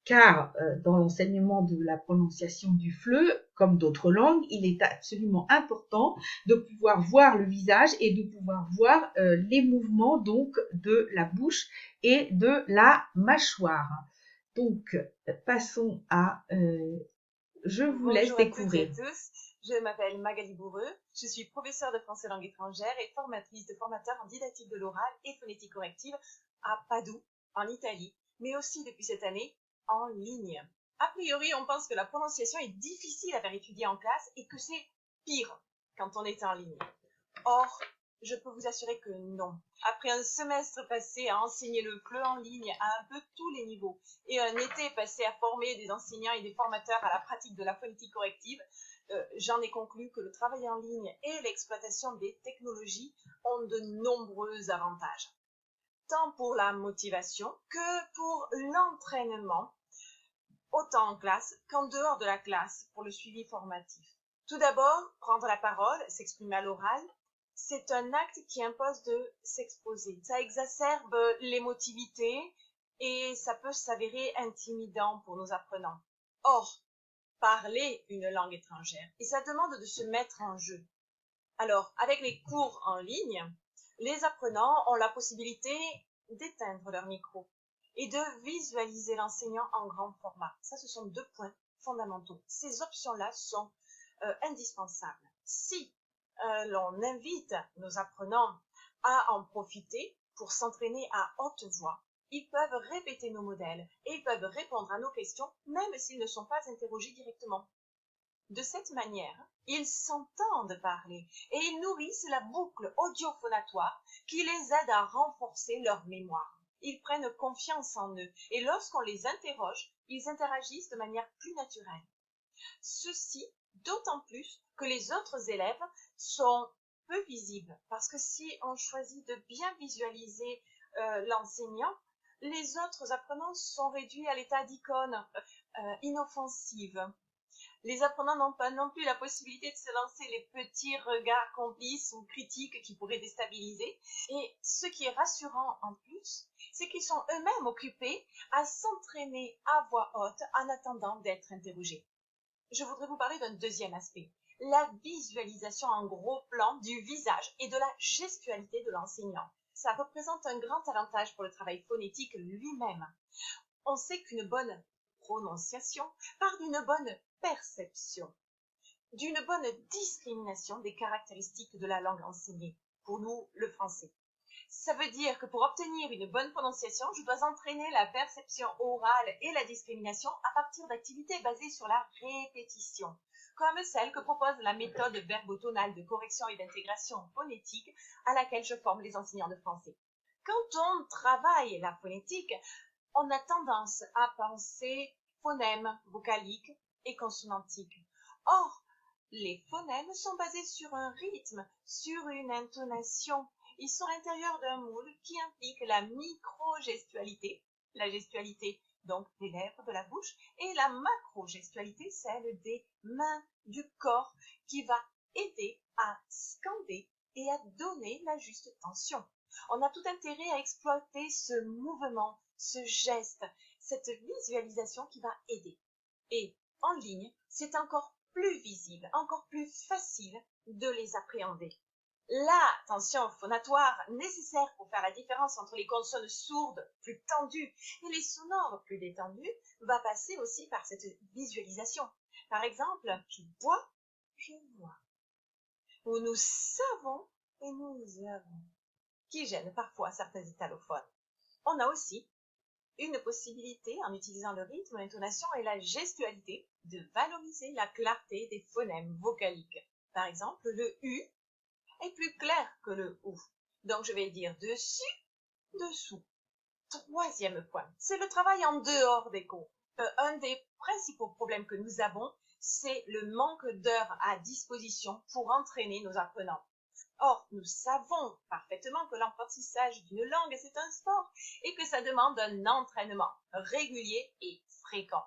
Car dans l'enseignement de la prononciation du FLE, comme d'autres langues, il est absolument important de pouvoir voir le visage et de pouvoir voir les mouvements donc de la bouche et de la mâchoire. Donc, passons à... je vous laisse découvrir. Bonjour à toutes et tous. Je m'appelle Magali Bourreux, je suis professeure de français langue étrangère et formatrice de formateurs en didactique de l'oral et phonétique corrective à Padoue, en Italie, mais aussi depuis cette année en ligne. A priori, on pense que la prononciation est difficile à faire étudier en classe et que c'est pire quand on est en ligne. Or, je peux vous assurer que non. Après un semestre passé à enseigner le FLE en ligne à un peu tous les niveaux et un été passé à former des enseignants et des formateurs à la pratique de la phonétique corrective, j'en ai conclu que le travail en ligne et l'exploitation des technologies ont de nombreux avantages, tant pour la motivation que pour l'entraînement, autant en classe qu'en dehors de la classe pour le suivi formatif. Tout d'abord, prendre la parole, s'exprimer à l'oral, c'est un acte qui impose de s'exposer. Ça exacerbe l'émotivité et ça peut s'avérer intimidant pour nos apprenants. Or, parler une langue étrangère, et ça demande de se mettre en jeu. Alors, avec les cours en ligne, les apprenants ont la possibilité d'éteindre leur micro et de visualiser l'enseignant en grand format. Ça, ce sont 2 points fondamentaux. Ces options-là sont indispensables. Si l'on invite nos apprenants à en profiter pour s'entraîner à haute voix, ils peuvent répéter nos modèles et ils peuvent répondre à nos questions même s'ils ne sont pas interrogés directement. De cette manière, ils s'entendent parler et ils nourrissent la boucle audiophonatoire qui les aide à renforcer leur mémoire. Ils prennent confiance en eux et lorsqu'on les interroge, ils interagissent de manière plus naturelle. Ceci d'autant plus que les autres élèves sont peu visibles parce que si on choisit de bien visualiser l'enseignant, les autres apprenants sont réduits à l'état d'icône inoffensive. Les apprenants n'ont pas non plus la possibilité de se lancer les petits regards complices ou critiques qui pourraient déstabiliser. Et ce qui est rassurant en plus, c'est qu'ils sont eux-mêmes occupés à s'entraîner à voix haute en attendant d'être interrogés. Je voudrais vous parler d'un deuxième aspect, la visualisation en gros plan du visage et de la gestualité de l'enseignant. Ça représente un grand avantage pour le travail phonétique lui-même. On sait qu'une bonne prononciation part d'une bonne perception, d'une bonne discrimination des caractéristiques de la langue enseignée, pour nous, le français. Ça veut dire que pour obtenir une bonne prononciation, je dois entraîner la perception orale et la discrimination à partir d'activités basées sur la répétition, comme celle que propose la méthode verbotonale de correction et d'intégration phonétique à laquelle je forme les enseignants de français. Quand on travaille la phonétique, on a tendance à penser phonèmes, vocaliques et consonantiques. Or, les phonèmes sont basés sur un rythme, sur une intonation. Ils sont à l'intérieur d'un moule qui implique la micro-gestualité, la gestualité donc des lèvres, de la bouche, et la macro-gestualité, celle des mains, du corps, qui va aider à scander et à donner la juste tension. On a tout intérêt à exploiter ce mouvement, ce geste, cette visualisation qui va aider. Et en ligne, c'est encore plus visible, encore plus facile de les appréhender. La tension phonatoire nécessaire pour faire la différence entre les consonnes sourdes plus tendues et les sonores plus détendues va passer aussi par cette visualisation. Par exemple, je bois, je vois. Ou nous savons et nous avons, qui gêne parfois certains italophones. On a aussi une possibilité, en utilisant le rythme, l'intonation et la gestualité, de valoriser la clarté des phonèmes vocaliques. Par exemple, le U est plus clair que le OU. Donc, je vais dire dessus, dessous. Troisième point, c'est le travail en dehors des cours. Un des principaux problèmes que nous avons, c'est le manque d'heures à disposition pour entraîner nos apprenants. Or, nous savons parfaitement que l'apprentissage d'une langue, c'est un sport et que ça demande un entraînement régulier et fréquent.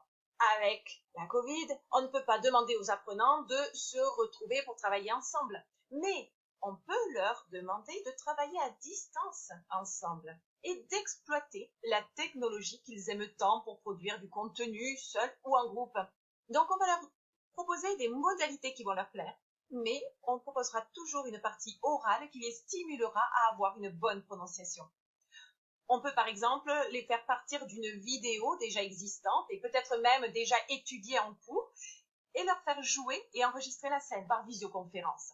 Avec la Covid, on ne peut pas demander aux apprenants de se retrouver pour travailler ensemble, mais on peut leur demander de travailler à distance ensemble et d'exploiter la technologie qu'ils aiment tant pour produire du contenu seul ou en groupe. Donc, on va leur proposer des modalités qui vont leur plaire, mais on proposera toujours une partie orale qui les stimulera à avoir une bonne prononciation. On peut par exemple les faire partir d'une vidéo déjà existante et peut-être même déjà étudiée en cours et leur faire jouer et enregistrer la scène par visioconférence.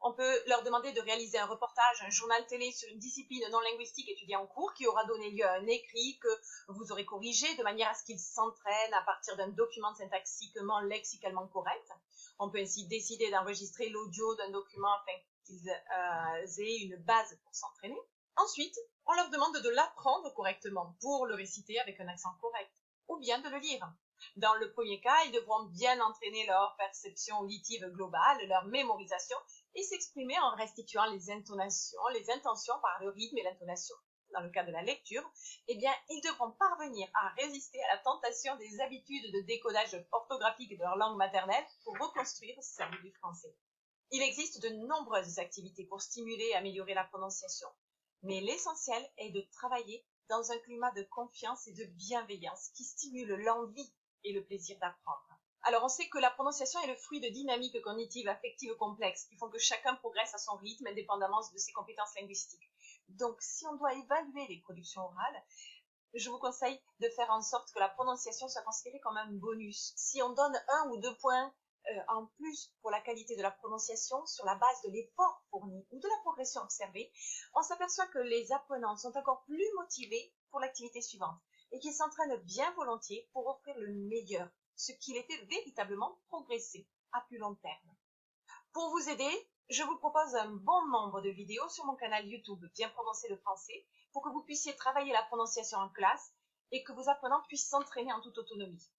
On peut leur demander de réaliser un reportage, un journal télé sur une discipline non linguistique étudiée en cours qui aura donné lieu à un écrit que vous aurez corrigé de manière à ce qu'ils s'entraînent à partir d'un document syntaxiquement, lexicalement correct. On peut ainsi décider d'enregistrer l'audio d'un document afin qu'ils aient une base pour s'entraîner. Ensuite, on leur demande de l'apprendre correctement pour le réciter avec un accent correct, ou bien de le lire. Dans le premier cas, ils devront bien entraîner leur perception auditive globale, leur mémorisation, et s'exprimer en restituant les intonations, les intentions par le rythme et l'intonation. Dans le cas de la lecture, eh bien, ils devront parvenir à résister à la tentation des habitudes de décodage orthographique de leur langue maternelle pour reconstruire celle du français. Il existe de nombreuses activités pour stimuler et améliorer la prononciation, mais l'essentiel est de travailler dans un climat de confiance et de bienveillance qui stimule l'envie et le plaisir d'apprendre. Alors, on sait que la prononciation est le fruit de dynamiques cognitives affectives complexes qui font que chacun progresse à son rythme indépendamment de ses compétences linguistiques. Donc, si on doit évaluer les productions orales, je vous conseille de faire en sorte que la prononciation soit considérée comme un bonus. Si on donne 1 ou 2 points en plus pour la qualité de la prononciation sur la base de l'effort fourni ou de la progression observée, on s'aperçoit que les apprenants sont encore plus motivés pour l'activité suivante et qu'ils s'entraînent bien volontiers pour offrir le meilleur, ce qui les fait véritablement progresser à plus long terme. Pour vous aider, je vous propose un bon nombre de vidéos sur mon canal YouTube Bien prononcer le français pour que vous puissiez travailler la prononciation en classe et que vos apprenants puissent s'entraîner en toute autonomie.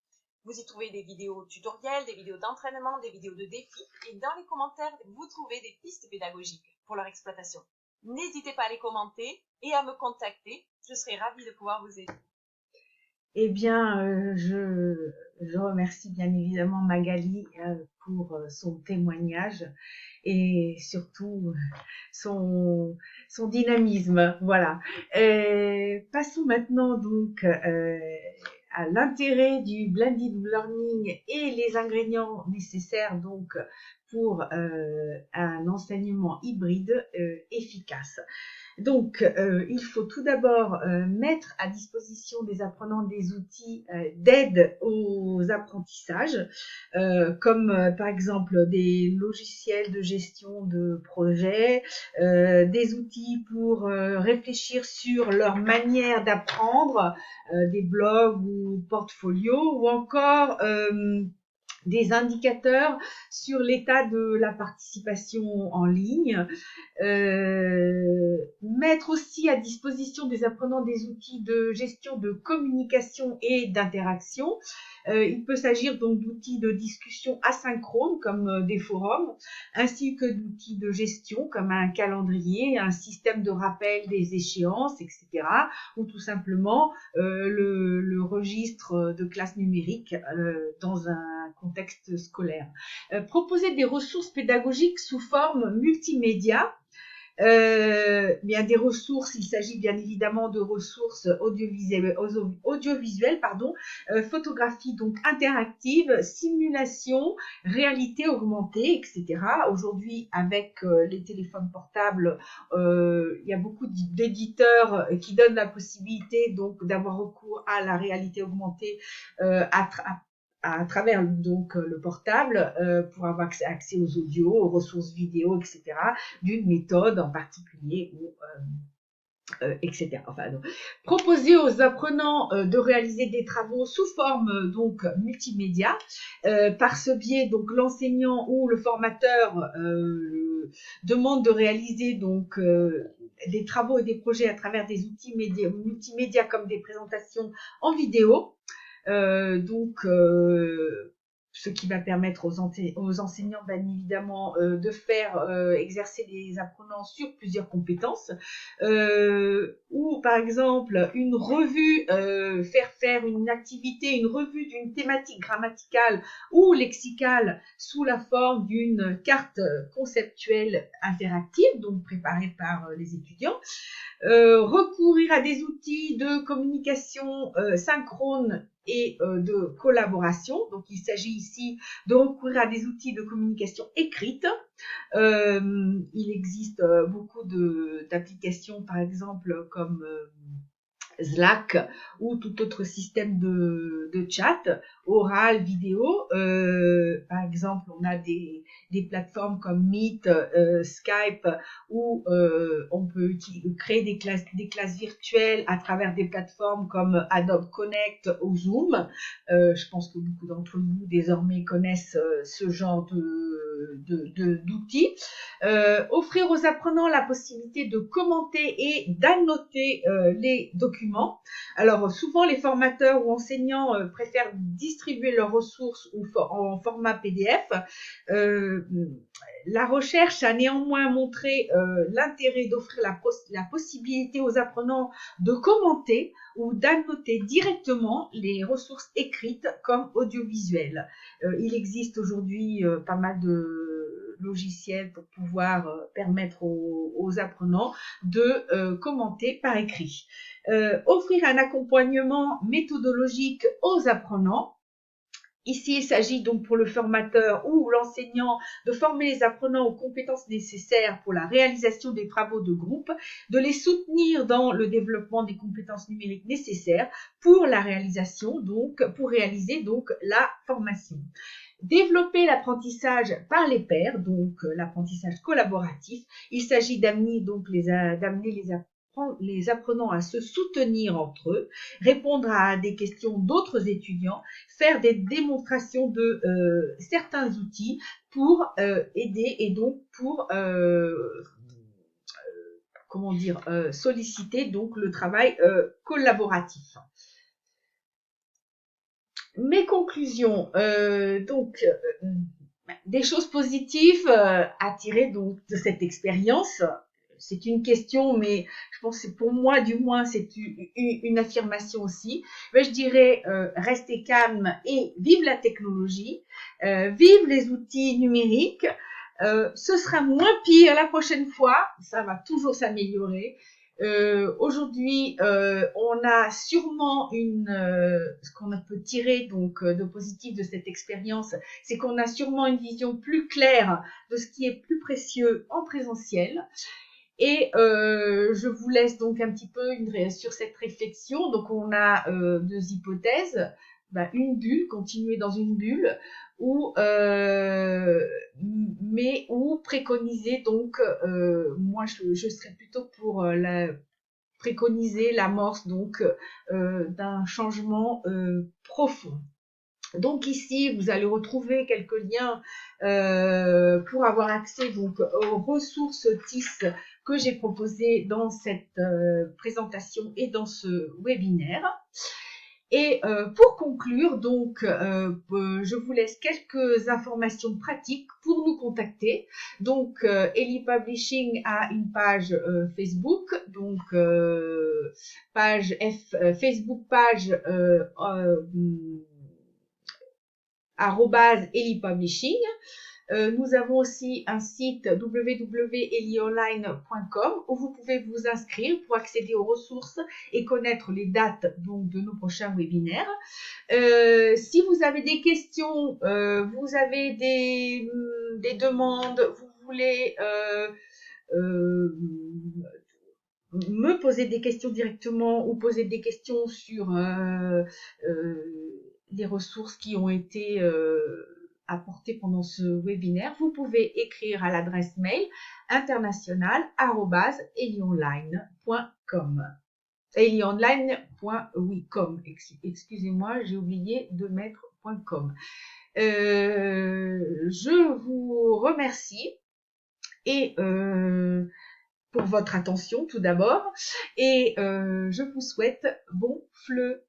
Vous y trouvez des vidéos tutoriels, des vidéos d'entraînement, des vidéos de défis et dans les commentaires, vous trouvez des pistes pédagogiques pour leur exploitation. N'hésitez pas à les commenter et à me contacter, je serai ravie de pouvoir vous aider. Eh bien, je remercie bien évidemment Magali pour son témoignage et surtout son dynamisme. Voilà. Passons maintenant donc à l'intérêt du blended learning et les ingrédients nécessaires donc pour un enseignement hybride efficace. Donc, il faut tout d'abord mettre à disposition des apprenants des outils d'aide aux apprentissages, comme par exemple des logiciels de gestion de projet, des outils pour réfléchir sur leur manière d'apprendre, des blogs ou portfolios, ou encore des indicateurs sur l'état de la participation en ligne, mettre aussi à disposition des apprenants des outils de gestion de communication et d'interaction. Il peut s'agir donc d'outils de discussion asynchrone comme des forums, ainsi que d'outils de gestion comme un calendrier, un système de rappel des échéances, etc. ou tout simplement le registre de classe numérique dans un contexte scolaire. Proposer des ressources pédagogiques sous forme multimédia. Bien des ressources, il s'agit bien évidemment de ressources audiovisuelles, photographie donc interactive, simulation, réalité augmentée, etc. Aujourd'hui, avec les téléphones portables, il y a beaucoup d'éditeurs qui donnent la possibilité donc d'avoir recours à la réalité augmentée à travers donc le portable pour avoir accès aux audios, aux ressources vidéo, etc. d'une méthode en particulier ou etc. Enfin, donc, proposer aux apprenants de réaliser des travaux sous forme donc multimédia. Par ce biais, donc l'enseignant ou le formateur demande de réaliser donc des travaux et des projets à travers des outils multimédia comme des présentations en vidéo. Ce qui va permettre aux enseignants, bien évidemment, de faire exercer les apprenants sur plusieurs compétences, ou par exemple une revue, faire une activité, une revue d'une thématique grammaticale ou lexicale sous la forme d'une carte conceptuelle interactive, donc préparée par les étudiants. Recourir à des outils de communication synchrone et de collaboration. Donc, il s'agit ici de recourir à des outils de communication écrite. Il existe beaucoup d'applications, par exemple, comme Slack ou tout autre système de chat, oral, vidéo. Par exemple, on a des plateformes comme Meet, Skype, où on peut créer des classes virtuelles à travers des plateformes comme Adobe Connect ou Zoom. Je pense que beaucoup d'entre vous désormais connaissent ce genre d'outils. Offrir aux apprenants la possibilité de commenter et d'annoter les documents. Alors souvent les formateurs ou enseignants préfèrent distribuer leurs ressources en format PDF. La recherche a néanmoins montré l'intérêt d'offrir la possibilité aux apprenants de commenter ou d'annoter directement les ressources écrites comme audiovisuelles. Il existe aujourd'hui pas mal de logiciels pour pouvoir permettre aux apprenants de commenter par écrit. Offrir un accompagnement méthodologique aux apprenants. Ici, il s'agit donc pour le formateur ou l'enseignant de former les apprenants aux compétences nécessaires pour la réalisation des travaux de groupe, de les soutenir dans le développement des compétences numériques nécessaires pour la réalisation, pour réaliser la formation. Développer l'apprentissage par les pairs, donc l'apprentissage collaboratif. Il s'agit d'amener les apprenants à se soutenir entre eux, répondre à des questions d'autres étudiants, faire des démonstrations de certains outils pour aider et donc pour solliciter donc le travail collaboratif. Mes conclusions, des choses positives à tirer donc de cette expérience. C'est une question, mais je pense que pour moi, du moins, c'est une affirmation aussi. Mais je dirais, restez calme et vive la technologie, vive les outils numériques. Ce sera moins pire la prochaine fois, ça va toujours s'améliorer. Aujourd'hui, on a sûrement ce qu'on peut tirer donc de positif de cette expérience, c'est qu'on a sûrement une vision plus claire de ce qui est plus précieux en présentiel. Et je vous laisse donc un petit peu sur cette réflexion. Donc on a deux hypothèses. Une bulle, continuer dans une bulle, ou préconiser donc, moi je serais plutôt pour préconiser l'amorce donc d'un changement profond. Donc ici, vous allez retrouver quelques liens pour avoir accès donc aux ressources TIS que j'ai proposées dans cette présentation et dans ce webinaire. Et pour conclure, donc, je vous laisse quelques informations pratiques pour nous contacter. Donc, Eli Publishing a une page Facebook, donc Facebook page @Eli Publishing. Nous avons aussi un site www.elionline.com où vous pouvez vous inscrire pour accéder aux ressources et connaître les dates donc de nos prochains webinaires. Si vous avez des questions, vous avez des demandes, vous voulez me poser des questions directement ou poser des questions sur les ressources qui ont été apportées pendant ce webinaire, vous pouvez écrire à l'adresse mail international@elionline.com. elionline.com, excusez-moi, j'ai oublié de mettre .com. Je vous remercie et pour votre attention tout d'abord et je vous souhaite bon FLE.